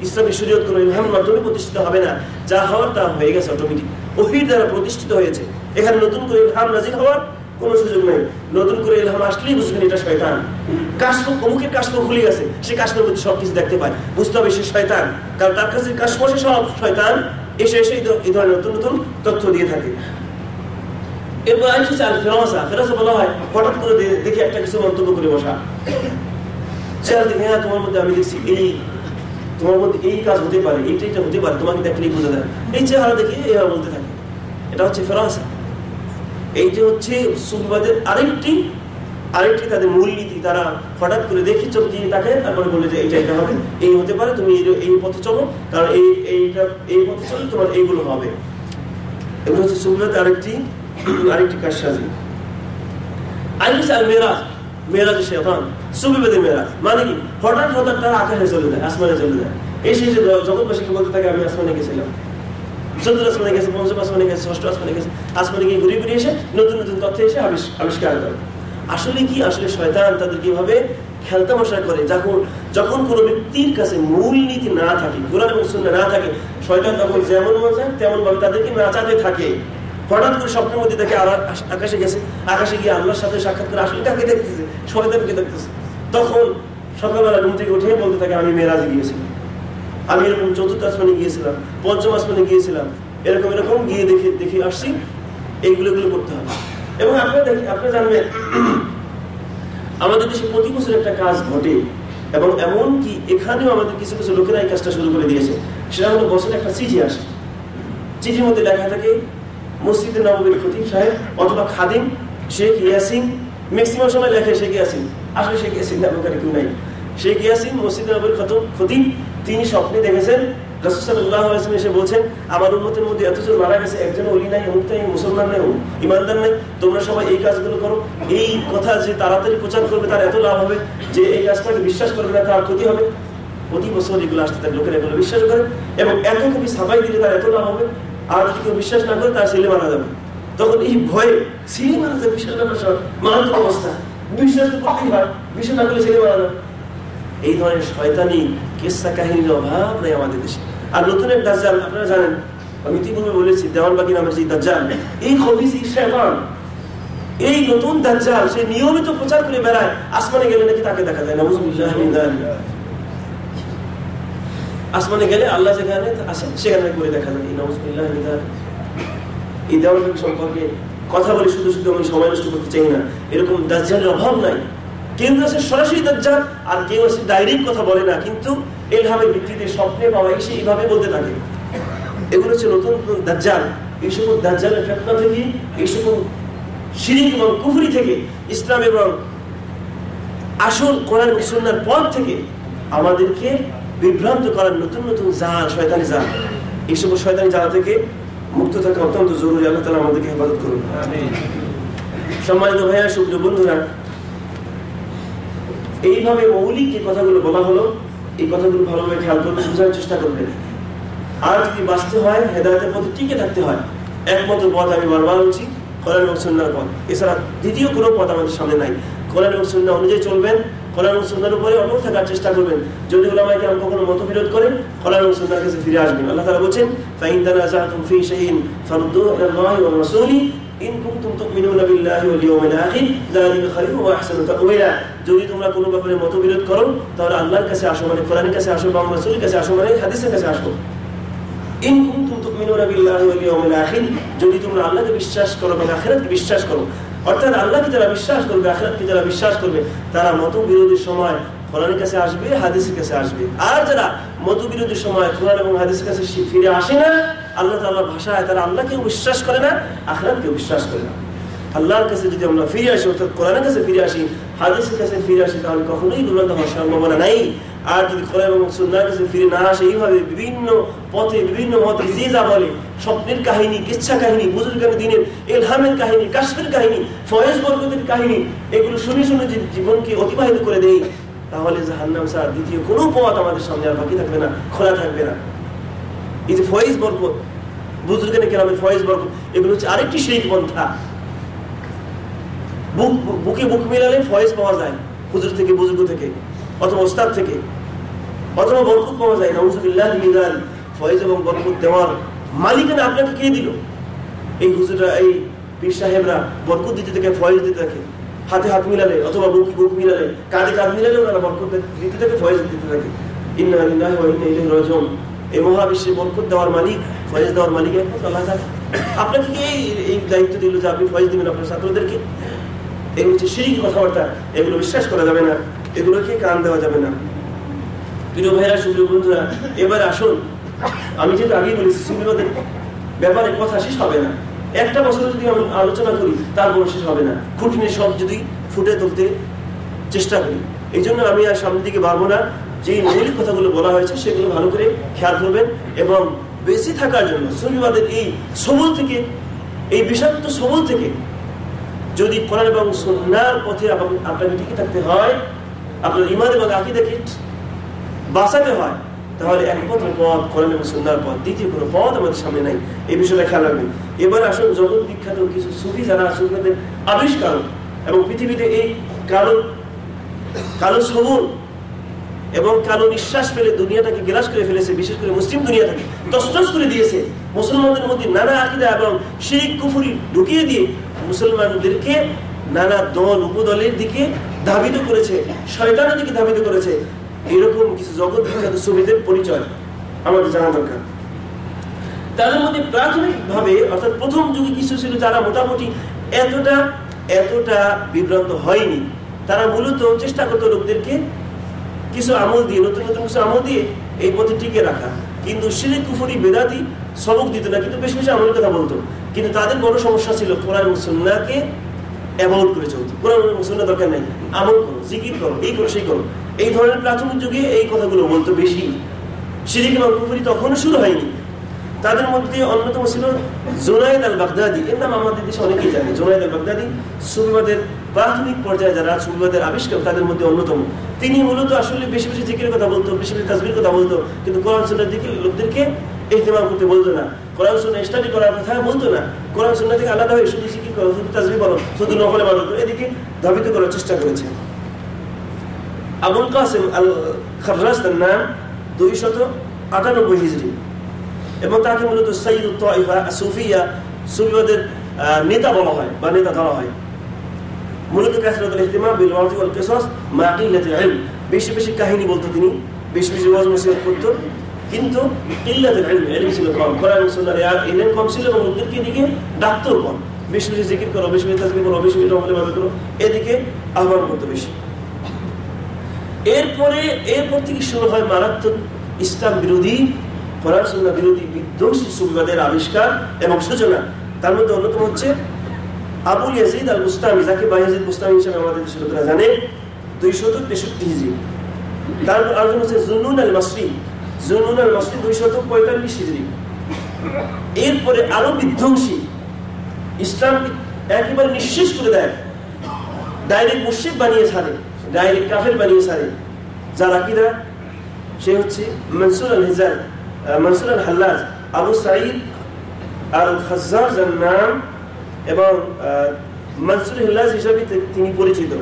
ইসলামী শরীয়ত কোনো ইলহামের মাধ্যমে প্রতিষ্ঠিত হবে না, যা হওয়ার তা হয়ে গেছে অটোমেটিক, ওহীর দ্বারা প্রতিষ্ঠিত হয়েছে। এখানে নতুন করে ইলহাম নাযিল হওয়ার কোনো সুযোগ নেই। নতুন করে ইলহাম আসলেই বুঝবেন এটা শয়তান। কাশফ, অমুকের কাশফ খুলে গেছে, সে কাশফের মধ্যে সবকিছু দেখতে পায়, বুঝতে হবে সে শয়তান, কারণ তার কাছে কাশফ সব শয়তান এসে এই ধরনের নতুন নতুন তথ্য দিয়ে থাকে। এরপর আইসে আল ফেরাসা, ফেরাসা বলা হয় হঠাৎ করে দেখে একটা কিছু মন্তব্য করে বসা, চেহারা দেখে, হ্যাঁ তোমার মধ্যে আমি দেখছি এই, তোমার মধ্যে এই কাজ হতে পারে, এইটা হতে পারে, তোমাকে দেখলেই বোঝা যায়, এই চেহারা দেখে এভাবে বলতে থাকে। এটা হচ্ছে ফেরাসা। এইটা হচ্ছে সুফিবাদের আরেকটি তাদের মূলনীতি। তারা হঠাৎ করে দেখি চোখ দিয়ে তাকে, তারপরে বলে যে এটা হবে, এই হতে পারে, তুমি এই পথে চলো, কারণ এই পথে চলো, তোমার এইগুলো হবে। এগুলো হচ্ছে সুফিবাদের আরেকটি কারসাজি। আইসা আল মেরাজ, মেরাজ শয়তান, সুফিবাদের মেরাজ মানে কি, হঠাৎ তারা আকাশে চলে যায়, আসমানে চলে যায়, এসে জগৎবাসীকে বলতে থাকে আমি আসমানে গেছিলাম, চতুর্থ আসমানে গেছে, পঞ্চম আসমানে গেছে, ষষ্ঠ আসমানে গেছে, আসমানে গিয়ে ঘুরে ঘুরে এসে নতুন নতুন তথ্য এসে আবিষ্কার করে। আসলে কি, আসলে শয়তান তাদেরকে এভাবে খেলতামশা করে। যখন কোনো ব্যক্তির কাছে মূলনীতি না থাকে, কোরআন এবং সুন্নাহ না থাকে, শয়তান তখন যেমন মন চায় তেমন ভাবে তাদেরকে নাচাতে থাকে। হঠাৎ করে স্বপ্নের মধ্যে দেখে আকাশে গেছে, আকাশে গিয়ে আল্লাহর সাথে সাক্ষাৎ করে, আসলে কাকে দেখতেছে, শয়তানকে দেখতেছে। তখন সকালবেলা ঘুম থেকে উঠে বলতে থাকে আমি মেরাজে গিয়েছিলাম, আমি এরকম চতুর্থ আসমানে গিয়েছিলাম, পঞ্চম আসমানে গিয়েছিলাম, এরকম গিয়ে দেখে আসছি। এইগুলো করতে হবে। এবং আপনারা জানবেন আমাদের দেশে প্রতি বছর একটা কাজ ঘটে, এবং এমনকি এখানেও আমাদের কিছু কিছু লোকেরা এই কাজটা শুরু করে দিয়েছে। সেটা হলো বছরে একটা চিঠি আসে, চিঠির মধ্যে লেখা থাকে মসজিদে নববীর খতিব সাহেব অথবা খাদিম শেখ ইয়াসিন, ম্যাক্সিমাম সময় লেখে শেখ ইয়াসিন, আসলে শেখ ইয়াসিন নামকারী কেউ নাই। শেখ ইয়াসিন মসজিদে নববীর খতিব, তিনি স্বপ্নে দেখেছেন রাসূল সাল্লাল্লাহু আলাইহি ওয়াসাল্লাম এসে বলছেন আমার উম্মতের মধ্যে এতজন মারা গেছে, একজন ওলি নাই, অমুক নাই, মুসলমান নাই, ইমানদার নাই, তোমরা সবাই এই কাজগুলো করো। এই কথা যে তাড়াতাড়ি প্রচার করবে তার এত লাভ হবে, যে এই কাজটাকে বিশ্বাস করবে না তার ক্ষতি হবে। প্রতি বছর এগুলো আসতে থাকে, লোকেরা এগুলো বিশ্বাস করে, এবং এত কবি সাবাই দিলে তার এত লাভ হবে। আর যদি কেউ বিশ্বাস না করে তার ছেলে মারা যাবে। তখন এই ভয়ে ছেলে মারা যাবে, বিশ্বাস না করার মারাত্মক অবস্থা, বিশ্বাস তো করতেই হয়, বিশ্বাস না করলে ছেলে মারা যাবে। এই ধরনের শয়তানি কিসসা কাহিনীর অভাব নেই আমাদের দেশে। আর নতুন এক দাজ্জাল আপনারা জানেন, আমি ইতিপূর্বে বলেছি দেওয়ানবাগী নামের যে দাজ্জাল, এই খবিস শয়তান, এই নতুন দাজ্জাল সে নিয়মিত প্রচার করে বেড়ায়, আসমানে গেলে নাকি তাকে দেখা যায়, নাউযুবিল্লাহি মিন যালিক। আসমানে গেলে আল্লাহ যেখানে আসেন সেখানে করে দেখা যায়, নাউযুবিল্লাহি মিন যালিক। এই দেওয়ানবাগী সম্পর্কে কথা বলে শুধু আমি সময় নষ্ট করতে চাই না। এরকম দাজ্জালের অভাব নাই। কেউ আছে সরাসরি দাজ্জাল, আর কেউ আছে ডাইরেক্ট কথা বলে না, কিন্তু ইলহামের ভিত্তিতে স্বপ্নে পাওয়া এসে এইভাবে বলতে থাকে। এগুলো হচ্ছে নতুন নতুন দাজ্জাল। এই সকল দাজ্জালের ফিতনা থেকে, এই সকল শিরক এবং কুফরি থেকে, ইসলাম এবং আসল কোরআন এবং সুন্নাহর পথ থেকে আমাদেরকে বিভ্রান্ত করার নতুন নতুন জাল, শয়তানি জাল, এই সকল শয়তানি জাল থেকে মুক্ত থাকা অত্যন্ত জরুরি। আল্লাহ তাআলা আমাদেরকে হেফাজত করুন। সম্মানিত ভাইয়া, সুপ্রিয় বন্ধুরা, এইভাবে মৌলিক যে কথাগুলো বলা হলো, এই কথাগুলো ভালোভাবে খেয়াল করবে, বোঝার চেষ্টা করবেন। আর যদি বাঁচতে হয়, হেদায়েতের পথে টিকে থাকতে হয়, একমাত্র পথ আমি বারবার বলছি কোরআন এবং সুন্নাহর পথ, এছাড়া দ্বিতীয় কোনো পথ আমাদের সামনে নাই। কোরআন এবং সুন্নাহ অনুযায়ী চলবেন, কোরআন এবং সুন্নাহর উপরে অটল থাকার চেষ্টা করবেন। যদি উলামায়ে কেরাম কখনো মতবিরোধ করেন, কোরআন এবং সুন্নাহর কাছে ফিরে আসবেন। আল্লাহ তাআলা বলেন, ফাইন তানাযাতুম ফি শাইইন ফারুদ্দুহু ইলাল্লাহি ওয়ার রাসূলি ইন কুনতুম তুমিনুনা বিল্লাহি ওয়াল ইয়াউমিল আখির যালিকা খায়রুন ওয়া আহসানু তা'ওয়িলা। যদি তোমরা কোনো ব্যাপারে মতবিরোধ করো তাহলে আল্লাহর কাছে আসো, মানে কোরআনের কাছে আসো বা রাসূলের কাছে আসো, মানে হাদিসের কাছে আসো। ইন কুনতুম তুমিনুনা বিল্লাহি ওয়াল ইয়াউমিল আখির, যদি তোমরা আল্লাহকে বিশ্বাস করো এবং আখিরাতকে বিশ্বাস করো, অর্থাৎ আল্লাহকে যারা বিশ্বাস করবে, আখিরাতকে যারা বিশ্বাস করবে, তারা মতবিরোধের সময় কোরআনের কাছে আসবে, হাদিসের কাছে আসবে। আর যারা মতবিরোধের সময় কোরআন এবং হাদিসের কাছে ফিরে আসে না, আল্লাহ তাআলার ভাষায় তারা আল্লাহকেও বিশ্বাস করে না, আখিরাতকেও বিশ্বাস করে না। আল্লাহর কাছে যদি আমরা ফিরে আসি, অর্থাৎ কোরআনের কাছে ফিরে আসি, হাদিসের কাছে ফিরে আসি, তাহলে কখনোই বিভ্রান্ত হওয়ার সম্ভাবনা নাই। আর যদি কোরআন এবং সুন্নাহর কাছে ফিরে না আসে, এইভাবে বিভিন্ন পথে বিভিন্ন মতে যে যা বলে, স্বপ্নের কাহিনী, কিচ্ছা কাহিনী, বুজুর্গানের দিনের ইলহামের কাহিনী, কাশফের কাহিনী, ফয়েজ বরকতের কাহিনী, এগুলো শুনে শুনে যে জীবনকে অতিবাহিত করে দেই, তাহলে জাহান্নাম ছাড়া দ্বিতীয় কোনো পথ আমাদের সামনে আর বাকি থাকবে না, খোলা থাকবে না। এই যে ফয়েজ বরকত, বুজুর্গানের কেরামের ফয়েজ বরকত, এগুলো হচ্ছে আরেকটি শিরক পন্থা। বুকে বুক মিলালে ফয়েজ পাওয়া যায়, হুজুর থেকে, বুজুর্গ থেকে, অথবা ওস্তাদ থেকে, অথবা বরকত পাওয়া যায়। নাউযুবিল্লাহি মিন যালিক। ফয়েজ এবং বরকত দেওয়ার মালিকানা আপনাকে কে দিল? এই হুজুররা, এই পীর সাহেবরা বরকত দিতে থাকে, ফয়েজ দিতে থাকে। হাতে হাত মিলালে অথবা বুকে বুক মিলালে, কাঁধে কাঁধ মিলালে ওনারা বরকত দিতে থাকে, ফয়েজ দিতে থাকে। ইন্না লিল্লাহি ওয়া ইন্না ইলাইহি রাজিউন। এই মহাবিশ্বে বরকত দেওয়ার মালিক, ফয়েজ দেওয়ার মালিক একমাত্র আল্লাহ তাআলা। আপনাকে কে এই দায়িত্ব দিল যে আপনি ফয়েজ দিবেন আপনার ছাত্রদেরকে? এগুলো হচ্ছে শিরকি কথাবার্তা, এগুলো বিশ্বাস করা যাবে না, এগুলোকে কান দেওয়া যাবে না। প্রিয় ভাইরা, সুপ্রিয় বন্ধুরা, এবার আসুন, আমি যেটা আগেই বলেছি, সুফিবাদের ব্যাপারে কথা শেষ হবে না। একটা বছর যদি আমি আলোচনা করি, তারপর শেষ হবে না, খুঁটিনি সব যদি ফুটে তুলতে চেষ্টা করি। এই জন্য আমি আর সামনের দিকে বাড়বো না। যে মৌলিক কথাগুলো বলা হয়েছে সেগুলো ভালো করে খেয়াল করবেন, এবং বেঁচে থাকার জন্য সুফিবাদের এই সবল থেকে, এই বিষাক্ত সবল থেকে যদি কোরআন এবং সুন্নাহর পথে আপনাকে টিকে থাকতে হয়, আপনার ঈমান এবং আকীদাকে বাঁচাতে হয়, তাহলে একমাত্র পথ কোরআন এবং সুন্নাহর পথ, দ্বিতীয় কোনো পথ আমাদের সামনে নাই। এই বিষয়টা খেয়াল রাখবেন। এবার আসুন, জগৎ বিখ্যাত কিছু সুফি যারা সুফিদের আবিষ্কার এবং পৃথিবীতে এই কালো সবল এবং কালো নিঃশ্বাস ফেলে দুনিয়াটাকে গ্রাস করে ফেলেছে, বিশেষ করে মুসলিম দুনিয়াটাকে তছনছ করে দিয়েছে, মুসলমানদের মধ্যে নানা আকীদা এবং শিরক কুফরি ঢুকিয়ে দিয়ে মুসলমানদেরকে নানা দল উপদলের দিকে ধাবিত করেছে, শয়তানের দিকে ধাবিত করেছে। এরকম কিছু জগৎ বিখ্যাত সুফিদের পরিচয় আমাদের জানা দরকার। তাদের মধ্যে প্রাথমিকভাবে, অর্থাৎ প্রথম যুগে কিছু ছিল যারা মোটামুটি এতটা বিভ্রান্ত হয়নি। তারা মূলত চেষ্টা করতো লোকদেরকে কিছু আমল দিয়ে, নতুন নতুন কিছু আমল দিয়ে এই পথে টিকে রাখা, কিন্তু শিরক কুফরি বেদাতি সবক দিত না, কিন্তু বেশি বেশি আমলের কথা বলতো। কিন্তু তাদের বড় সমস্যা ছিল কোরআন এবং সুন্নাহকে অ্যাভয়েড করে চলতো। কোরআন এবং সুন্নাহ দরকার নাই, আমল করো, জিকির করো, এই করো, সেই করো। এই ধরনের প্রাথমিক যুগে এই কথাগুলো বলতো বেশি। শিরক এবং কুফরি তখনও শুরু হয়নি। তাদের মধ্যে অন্যতম ছিল জুনায়েদ আল বাগদাদি। এর নাম আমাদের দেশে অনেকেই জানে। জুনায়েদ আল বাগদাদি সুফিবাদের প্রাথমিক পর্যায়ে যারা সুফিবাদের আবিষ্কার, তাদের মধ্যে অন্যতম। তিনি মূলত আসলে বেশি বেশি জিকিরের কথা বলতো, বেশি বেশি তাসবিহের কথা বলতো, কিন্তু কোরআন সুন্নাহর দিকে লোকদেরকে ইহতিমাম করতে বলতো না, কোরআন সুন্নাহ স্টাডি করার কথা বলতো না। কোরআন সুন্নাহ থেকে আলাদা হয়ে শুধু জিকির করো, শুধু তাসবিহ করো, শুধু নফল ইবাদত করো, এদিকে ধাবিত করার চেষ্টা করেছে। আবুল কাসেম আল খাররাজ তার নাম, 298 হিজরি, এবং তাকে মূলত সাইয়্যিদুত তাইফা সুফিয়া, সুফিবাদের নেতা বলা হয় বা নেতা ধরা হয়। মূলত কাসরাতুল ইহতিমাম বিল ওয়াজ ওয়াল কিসাস মা কিল্লাতিল ইলম, বেশি বেশি কাহিনী বলতো তিনি, বেশি বেশি ওয়াজ নসিহত করতো, কিন্তু কিল্লাতুল ইলম, ইলম ছিল কম। কোরআন এবং সুন্নাহর ইলম কম ছিল এবং লোকদেরকে এদিকে ডাকতো কম। বেশি বেশি জিকির করো, বেশি বেশি তাসবিহ করো, বেশি বেশি নফল ইবাদত করো, এদিকে আহ্বান করতো বেশি। এরপর থেকে শুরু হয় মারাত্মক ইসলাম বিরোধী, কোরআন সুন্নাহ বিরোধী বিধ্বংসী সুফিবাদের আবিষ্কার এবং সূচনা। তার মধ্যে অন্যতম হচ্ছে আবুল ইয়াজিদ আল বুস্তামি, যাকে বায়াজিদ বুস্তামি হিসেবে আমাদের দেশের লোকেরা জানে, 263 হিজরি। তারপর আরেকজন হচ্ছে জুন্নুন আল মাসরি, 245 হিজরি। এরপরে আরো বিধ্বংসী, ইসলামকে একেবারে নিঃশেষ করে দেয়, ডাইরেক্ট মুশরিক বানিয়ে ছাড়ে, ডাইরেক্ট কাফের বানিয়ে ছাড়ে। যার আকীদা, সে হচ্ছে মনসুর আল হাল্লাজ, আবু সাঈদ আল খাজ্জাজ যার নাম, এবং মনসুর হাল্লাজ হিসাবে তিনি পরিচিত।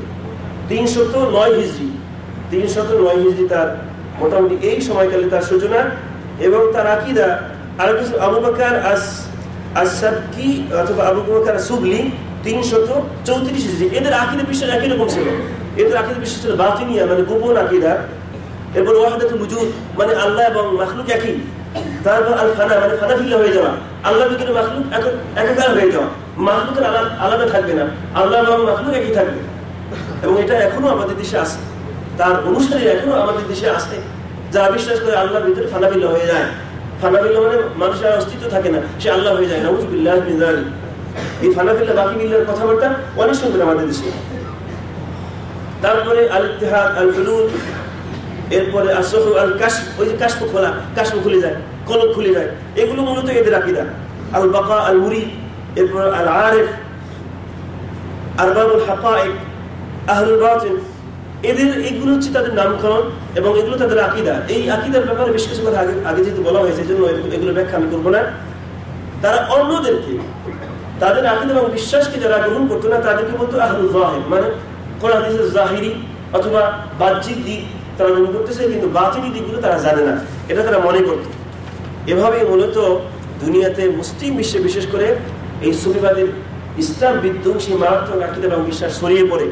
309 হিজরি 309 হিজরি তার মোটামুটি এই সময়কালে তার সূচনা। এবং তার আকীদা আর কিছু আবু বকর আস-সাবকি অথবা আবু বকর আস-সুবলি 334 হিজরি। এদের আকীদা বিশ্বাস একই রকম ছিল। এদের আকীদা বিশ্বাস ছিল বাতিনিয়া, মানে গোপন আকীদা। এরপর ওয়াহদাতুল উজুদ, মানে আল্লাহ এবং মাখলুক একই। তারপর আল ফানা, মানে ফানা ফিল্লা হয়ে যাওয়া, আল্লাহ ভিতরে মাখলুক একাকার হয়ে যাওয়া, মাখলুকের আলাদা থাকবে না, আল্লাহ এবং মাখলুক একই থাকবে। এবং এটা এখনো আমাদের দেশে আছে, তার অনুসারী এখনো আমাদের দেশে আছে, যারা বিশ্বাস করে আল্লাহর ভিতরে ফানা ফিল্লা হয়ে যায়। ফানা ফিল্লা মানে মানুষের অস্তিত্ব থাকে না, সে আল্লাহ হয়ে যায়। নাউযুবিল্লাহি মিন যালিক। এই ফানা ফিল্লা বাকি মিল্লার কথাবার্তা অনেক শুনবেন আমাদের দেশে। তারপরে আল ইত্তিহাদ, আল হুলুল, এরপরে আসফু আল কাশফ, ওই যে কাশফ খোলা, কাশফ খুলে যায়, কলব খুলে যায়, এগুলো মূলত এদের আকীদা। আল বাকা, আল মুরিদ, এরপর আল আরিফ, আরবাবুল হাকায়েক, আহলুল বাতিন, এদের এগুলো হচ্ছে তাদের নামকরণ এবং এগুলো তাদের আকীদা। এই আকীদার ব্যাপারে বেশ কিছু কথা আগে যেহেতু বলা হয়েছে, জন্য এগুলো ব্যাখ্যা আমি করবো না। তারা অন্যদেরকে তাদের আকীদা এবং বিশ্বাসকে যারা গ্রহণ করতো না তাদেরকে বলতো আহলুল যাহির, মানে কোরআন হাদিসের জাহিরি অথবা বাহ্যিক দিক তারা গ্রহণ করতেছে, কিন্তু বাতিনি দিকগুলো তারা জানে না, এটা তারা মনে করত। এভাবেই মূলত দুনিয়াতে মুসলিম বিশ্বে বিশেষ করে এই সুফিবাদের ইসলাম বিধ্বংসী মারাত্মক আকীদা এবং বিশ্বাস ছড়িয়ে পড়ে।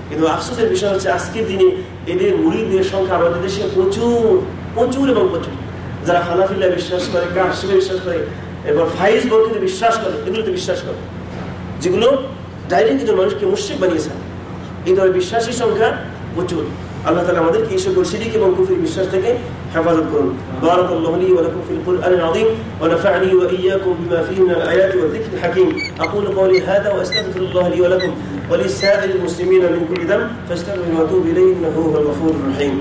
কিন্তু আফসোসের বিষয় হচ্ছে আজকের দিনে এদের মুরিদদের সংখ্যা আমাদের দেশে প্রচুর প্রচুর এবং প্রচুর। যারা হানাফিল্লা বিশ্বাস করে, কাশফে বিশ্বাস করে, এবার ফাইজ বরকতে বিশ্বাস করে, এগুলোতে বিশ্বাস করে, যেগুলো ডাইরেক্ট একজন মানুষকে মুশরিক বানিয়েছে। এই ধরনের বিশ্বাসী সংখ্যা প্রচুর। আল্লাহ তাআলা আমাদেরকে এই সকল শিরক এবং কুফরি বিশ্বাস থেকে হেফাজত করুন। বারাকাল্লাহু লি ওয়া লাকুম ফিল কুরআনিল আযীম ওয়া নাফা'নি ওয়া ইয়্যাকুম বিমা ফীহি মিনাল আয়াতি ওয়াজ যিকরিল হাকীম। আকুলু ক্বাউলি হাযা ওয়া আস্তাগফিরুল্লাহ লি ওয়া লাকুম ওয়া লিসাইরিল মুসলিমিনা মিন কুল্লি যামব ফাস্তাগফিরুহু ওয়া তুবু ইলাইহি ইন্নাহু হুয়াল গফুরুর রহিম।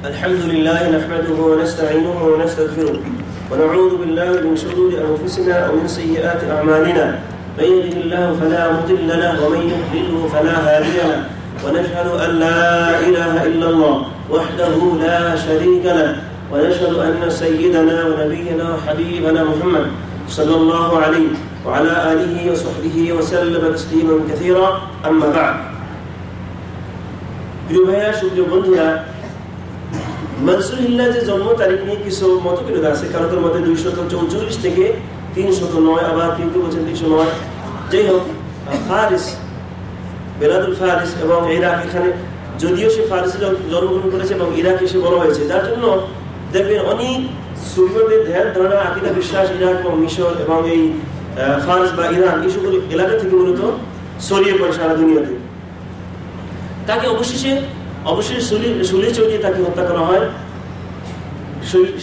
الحمد لله نحمده ونستعينه ونستغفره ونعوذ بالله من شرور أنفسنا ومن سيئات أعمالنا. من يهده الله فلا مضل له ومن يضلله فلا هادي له. ونشهد أن لا إله إلا الله وحده لا شريك له. ونشهد أن سيدنا ونبينا وحبيبنا محمد صلى الله عليه وعلى آله وصحبه وسلم تسليما كثيرا. أما بعد. প্রিয় ভাইয়া, সুপ্রিয় বন্ধুরা, মনসুর হিল্লাহ যে জন্ম তারিখ নিয়ে কিছু মতবিরোধ আছে। কারোর মধ্যে 244 থেকে 309, আবার কেউ কেউ বলছেন 309। যাই হোক, ফারিস, বেলাদুল ফারিস এবং ইরাক, এখানে যদিও সে ফারিসে জন্মগ্রহণ করেছে এবং ইরাকে সে বড় হয়েছে, যার জন্য দেখবেন অনেক সুফিদের ধ্যান ধারণা, আকীদা বিশ্বাস ইরাক এবং মিশর এবং এই ফারিস বা ইরান এই সকল এলাকা থেকে মূলত ছড়িয়ে পড়ে সারা দুনিয়াতে। তাকে অবশেষে শুলে চড়িয়ে তাকে হত্যা করা হয়।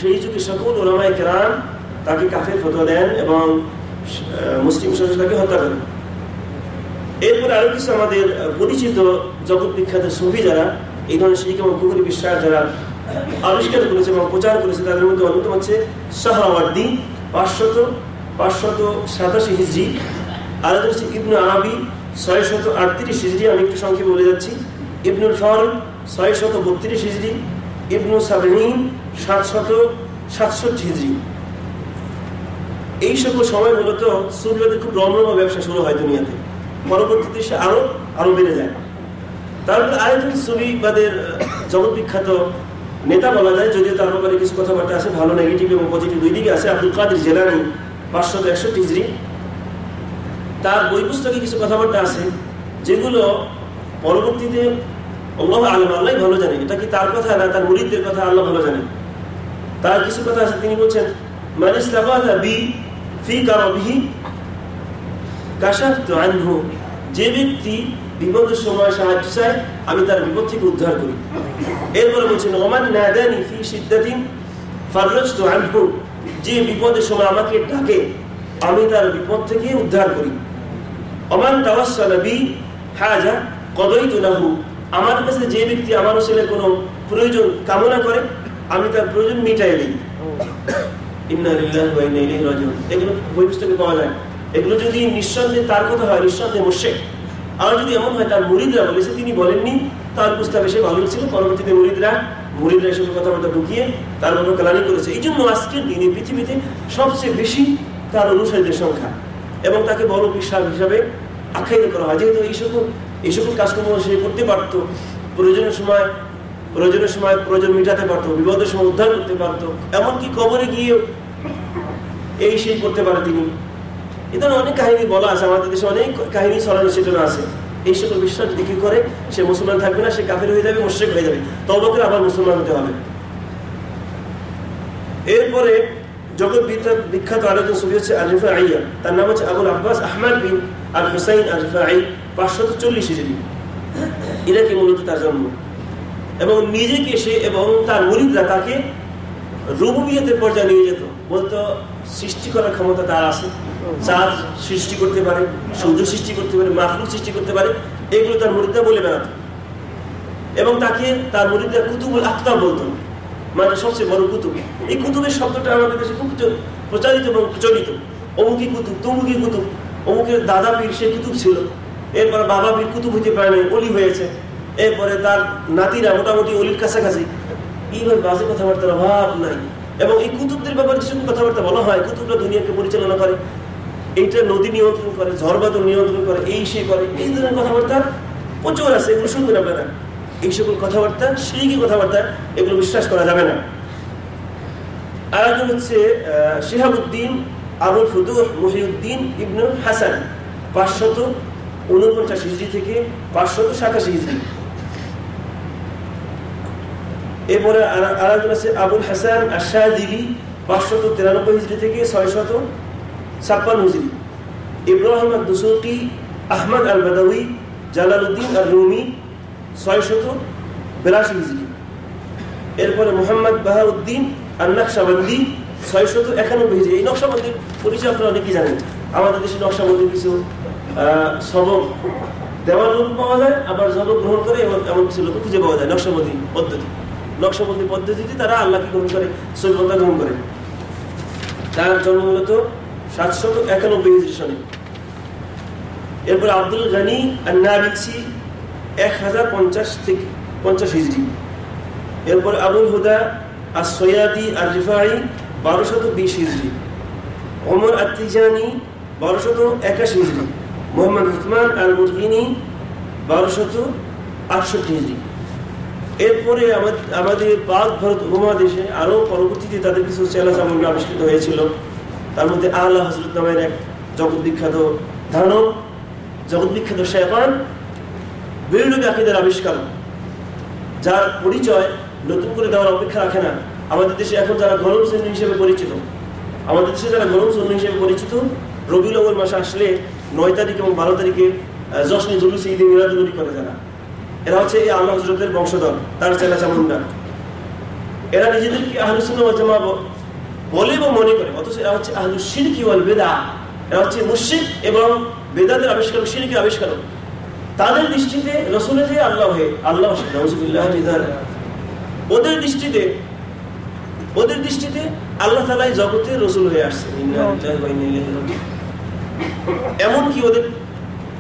সেই যুগে সকল উলামায়ে কেরাম তাকে কাফের ফতোয়া দেন এবং মুসলিম সমাজ তাকে হত্যা করেন। এরপরে আরো কিছু আমাদের পরিচিত জগৎ বিখ্যাত সুফি যারা এই ধরনের শিরক এবং কুফরি বিশ্বাস যারা আবিষ্কার করেছে এবং প্রচার করেছে, তাদের মধ্যে অন্যতম হচ্ছে সাহরাওয়ার্দী 587 হিজরি, আর হচ্ছে ইবনে আরাবী 638 হিজরি। আমি একটু সংক্ষেপে বলে যাচ্ছি। ইবনুল ফারুক 632 হিজরি, ইবনু সাবঈন 767 হিজরি। এই সকল সময় মূলত সুফিবাদের খুব রমরমা ব্যবসা শুরু হয় দুনিয়াতে। পরবর্তীতে সে আরো বেড়ে যায়। তারপরে আরেকজন সুফিবাদের জগৎ বিখ্যাত নেতা বলা যায়, যদিও তার ব্যাপারে কিছু কথাবার্তা আছে, ভালো নেগেটিভ এবং পজিটিভ দুই দিকে আছে। আব্দুল কাদের জিলানী 561 হিজরি। তার বই পুস্তকে কিছু কথাবার্তা আছে যেগুলো পরবর্তীতে আল্লাহ আলম, আল্লাহ ভালো জানে এটা কি তার কথা না তার মুরিদদের কথা, আল্লাহ ভালো জানে। তার কিছু কথা আছে, তিনি বলছেন, মান ইসতাগাযা বি ফি কারবিহি কাশাফতু আনহু, যে ব্যক্তি বিপদের সময় সাহায্য চায় আমি তার বিপদ থেকে উদ্ধার করি। এরপরে বলছেন, ওমান নাদানি ফি শিদ্দাতিন ফাররাজতু আনহু, যে বিপদের সময় আমাকে ডাকে আমি তার বিপদ থেকে উদ্ধার করি। ওমান তাওয়াসসালা বি হাজা কদাইতু লাহু, আমার কাছে যে ব্যক্তি আমার ছেলে কোনো প্রয়োজন কামনা করে আমি তার প্রয়োজন মিটাই দিই। ইন্না লিল্লাহি ওয়া ইন্না ইলাইহি রাজিউন, এগুলো বই পুস্তকে পাওয়া যায়। এগুলো যদি নিঃসন্দেহে তার কথা হয়, নিঃসন্দেহে মুশরিক। আর যদি এমন হয় তার মুরিদরা বলেছে, তিনি বলেননি, তার বুঝতে বেশি ভালো ছিল, পরবর্তীতে মুরিদরা এসব কথাবার্তা ঢুকিয়ে তার ব্যাপারে কালানি করেছে। এই জন্য আজকের দিনে পৃথিবীতে সবচেয়ে বেশি তার অনুসারীদের সংখ্যা এবং তাকে বড় বিশ্বাস হিসাবে আখ্যায়িত করা হয়। যেহেতু এই সকল কাজকর্ম সে করতে পারতো, প্রয়োজনের সময় প্রয়োজন মেটাতে পারতো, বিপদের সময় উদ্ধার করতে পারতো, এমনকি কবরে গিয়েও এই সেই করতে পারে তিনি। এই ধরনের অনেক কাহিনী বলা আছে, আমাদের দেশে অনেক কাহিনী ছড়ানো ছিটানো আছে। এই সকল বিশ্বাস যদি কি করে, সে মুসলমান থাকবে না, সে কাফের হয়ে যাবে, মুশরিক হয়ে যাবে, তওবা করে আবার মুসলমান হতে হবে। এরপরে জগৎ বিখ্যাত আরেকজন সুফি হচ্ছে আল-রিফাঈ, তার নাম হচ্ছে আবুল আব্বাস আহমদ বিন আল হুসাইন আল-রিফাঈ, 540 হিজরি ইরাকে মূলত তার জন্ম। এবং নিজেকে সে এবং তার মুরিদরা তাকে রুবুবিয়তের পর্যায়ে নিয়ে যেত, বলতো সৃষ্টি করার ক্ষমতা তার আছে, চাঁদ সৃষ্টি করতে পারে, সূর্য সৃষ্টি করতে পারে, মাখলুক সৃষ্টি করতে পারে, এগুলো তার মুরিদরা বলে বেড়াতো। এবং তাকে তার মুরিদরা কুতুবুল আখতাব বলতো, মানে সবচেয়ে বড় কুতুব। এই কুতুবের শব্দটা আমাদের দেশে খুব প্রচারিত এবং প্রচলিত। অমুকি কুতুব, তমুকি কুতুব, অমুকের দাদা পীর সে কুতুব ছিল, এরপরে বাবা পীর কুতুব হইতে পারে নাই, অলি হয়েছে, এরপরে তার নাতিরা মোটামুটি অলির কাছাকাছি। এইভাবে বাজে কথাবার্তার অভাব নাই। এবং এই কুতুবদের ব্যাপারে কিছু কথাবার্তা বলা হয়, কুতুবরা দুনিয়াকে পরিচালনা করে, এইটা নদী নিয়ন্ত্রণ করে, ঝড়বাদল নিয়ন্ত্রণ করে, এই সে করে, এই ধরনের কথাবার্তা প্রচুর আছে। এগুলো শুনবেন আপনারা। এই সকল কথাবার্তা, শিরকি কথাবার্তা, এগুলো বিশ্বাস করা যাবে না। আর একজন হচ্ছে শিহাবুদ্দিন আবুল ফুতুহ মুহিউদ্দিন ইবনুল হাসান, 549 হিজরি থেকে 587 হিজরি। এরপরে আরেকজন আছে আবুল হাসান আশ-শাযিলি, 593 হিজরি থেকে 656 হিজরি। ইব্রাহিম আদ-দুসুকি, আহমদ আল-বাদাউই, জালালউদ্দিন আর-রুমি, 682 হিজরি। এরপরে মোহাম্মদ বাহাউদ্দিন আন-নকশবন্দি, 691 হিজরি। এই নকশবন্দির পরিচয় আপনারা অনেকেই জানেন। আমাদের দেশে নকশবন্দির কিছু সবক দেওয়ার লোক পাওয়া যায়, আবার সবক গ্রহণ করে এমন কিছু লোক খুঁজে পাওয়া যায়। নকশবন্দি পদ্ধতিতে তারা আল্লাহকে গ্রহণ করে, সৈবতা গ্রহণ করে। তার জন্ম মূলত 791 হিজরি সনে। এরপর আব্দুল গনি আন-নাবিলসি, 1050 থেকে 50 হিজরি। এরপর আবুল হুদা আস-সৈয়াদি আর-রিফাঈ, 1220 হিজরি। ওমর আত-তিজানি, 1281 হিজরি। মোহাম্মদ উসমান আল-মুরগিনি, 1268 হিজরি। এরপরে আমাদের পাক ভারত উপমহাদেশে আরো পরবর্তীতে তাদের কিছু চেলা চামুন্ডা আবিষ্কৃত হয়েছিল। তার মধ্যে আলা হযরত নামের এক জগৎ বিখ্যাত দানব, জগৎ বিখ্যাত শয়তান, বেরলভী আকীদার আবিষ্কার, যার পরিচয় নতুন করে দেওয়ার অপেক্ষা রাখে না। আমাদের দেশে এখন যারা গরম শ্রেণী হিসেবে পরিচিত, রবিউল আউয়াল মাসে আসলে 9 তারিখ এবং 12 তারিখে জশ্নে জুলুসে ঈদে মিলাদুন্নবী করে যারা, এরা হচ্ছে এই আল্লাহ হযরতের বংশধর, তার চেলা চামুন্ডা। এরা নিজেদেরকে আহলুস সুন্নাহ ওয়াল জামাআহ বলে এবং মনে করে, অথচ এরা হচ্ছে আহলুশ শিরকি ওয়াল বিদআহ। এরা হচ্ছে মুশরিক এবং বেদাতের আবিষ্কারক, শিরকের আবিষ্কারক। তাদের দৃষ্টিতে রাসূলের যে আল্লাহ নাউযুবিল্লাহি মিন যালিক, ওদের দৃষ্টিতে আল্লাহ তাআলাই জগতের রাসূল হয়ে আসছে। এমনকি ওদের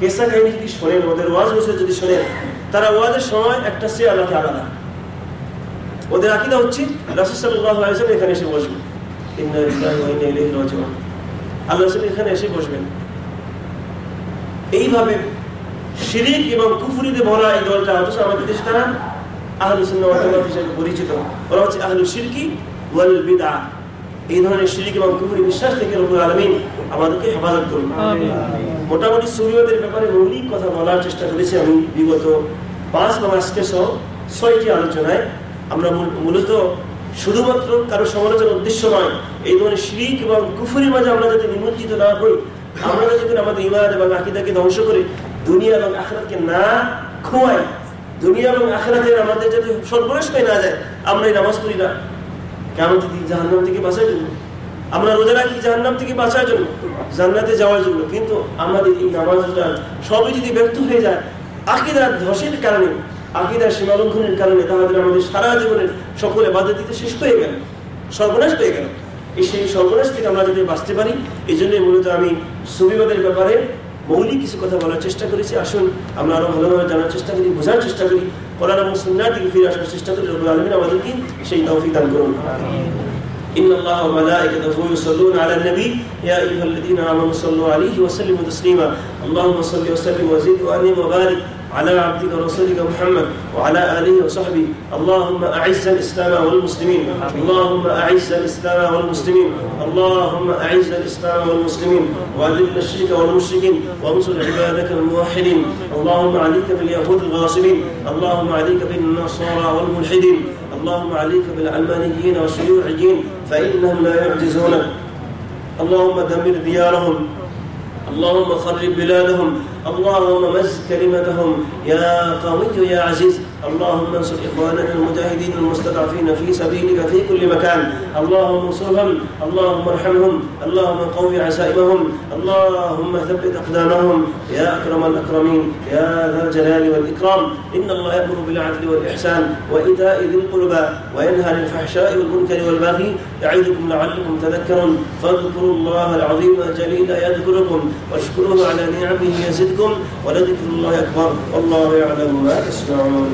কেসা কাহিনী যদি শোনেন, ওদের ওয়াজ বসে যদি শোনেন, তারা ওয়াজের সময় একটা সে আল্লাহকে আলাদা। ওদের আকীদা হচ্ছে রাসূল সাল্লাল্লাহু আলাইহি ওয়াসাল্লাম এখানে এসে বসবেন, ইন্না লিল্লাহি ওয়া ইন্না ইলাইহি রাজিউন, আল্লাহ রাসূল এখানে এসে বসবেন। এইভাবে শিরক এবং কুফরিতে ভরা এই দলটা, অথচ আমাদের দেশে তারা আহলুস সুন্নাহ ওয়াল জামাত হিসেবে পরিচিত। ওরা হচ্ছে আহলুশ শিরকি ওয়াল বিদআহ। এই ধরনের শিরক এবং কুফরি বিশ্বাস থেকে রব্বুল আলামিন আমাদেরকে হেফাজত করুন। মোটামুটি শরীয়তের ব্যাপারে মৌলিক কথা বলার চেষ্টা করেছি আমি বিগত 5 বা আজকে 6টি আলোচনায়। আমরা মূলত শুধুমাত্র কারো সমালোচনার উদ্দেশ্য নয়, এই ধরনের শিরক এবং কুফরির মাঝে আমরা যাতে নিমজ্জিত না হই, আমরা যাতে আমাদের ঈমান এবং আকীদাকে ধ্বংস করে দুনিয়া এবং আখিরাতকে না খোয়াই, দুনিয়া এবং আখিরাতের আমাদের যাতে সর্বনাশ হয়ে না যায়। আমরা এই নামাজ পড়ি না কিয়ামতের দিন জাহান্নাম থেকে বাঁচার জন্য, আমরা রোজা রাখি জাহান্নাম থেকে বাঁচার জন্য, জান্নাতে যাওয়ার জন্য, কিন্তু আমাদের এই নামাজটা সবই যদি ব্যর্থ হয়ে যায় আকীদার ধসের কারণে, আকীদার সীমালঙ্ঘনের কারণে তাদের আমাদের সারা জীবনের সকল ইবাদত শেষ হয়ে গেল, সর্বনাশ হয়ে গেল। সেই সর্বনাশ থেকে আমরা যাতে বাঁচতে পারি, এই জন্যই মূলত আমি সুফিবাদের ব্যাপারে মৌলিক কিছু কথা বলার চেষ্টা করেছি। আসুন আমরা আরো ভালোভাবে জানার চেষ্টা করি, বোঝার চেষ্টা করি, কোরআন এবং সুন্নাহ থেকে ফিরে আসার চেষ্টা করি। রব্বুল আলামিন আমাদেরকে সেই তৌফিক দান করুন। إن الله وملائكته يصلون على النبي يا أيها الذين آمنوا صلوا عليه وسلموا تسليما اللهم صل وسلم وزد وأنعم وبارك على عبدك ورسولك محمد وعلى آله وصحبه. اللهم أعز الإسلام والمسلمين، اللهم أعز الإسلام والمسلمين، اللهم أعز الإسلام والمسلمين وأذل الشرك والمشركين وانصر عبادك الموحدين. اللهم عليك باليهود الغاصبين، اللهم عليك بالنصارى والملحدين، اللهم عليك بالعلمانيين والشيوعيين فإنهم لا يعجزونك. اللهم دمر ديارهم، اللهم خرب بلادهم، اللهم مزق كلمتهم يا قوي يا عزيز. اللهم انصر إخواننا المجاهدين المستضعفين في سبيلك في كل مكان، اللهم انصرهم، اللهم ارحمهم، اللهم قوي عزائمهم، اللهم ثبت أقدامهم يا أكرم الأكرمين يا ذا الجلال والإكرام. إن الله يأمر بالعدل والإحسان وإيتاء ذي القربى وينهى عن الفحشاء والمنكر والبغي يعظكم لعلكم تذكرون. فاذكروا الله العظيم الجليل يذكركم واشكروه على نعمه يزدكم ولذكر الله أكبر والله يعلم ما تصنعون.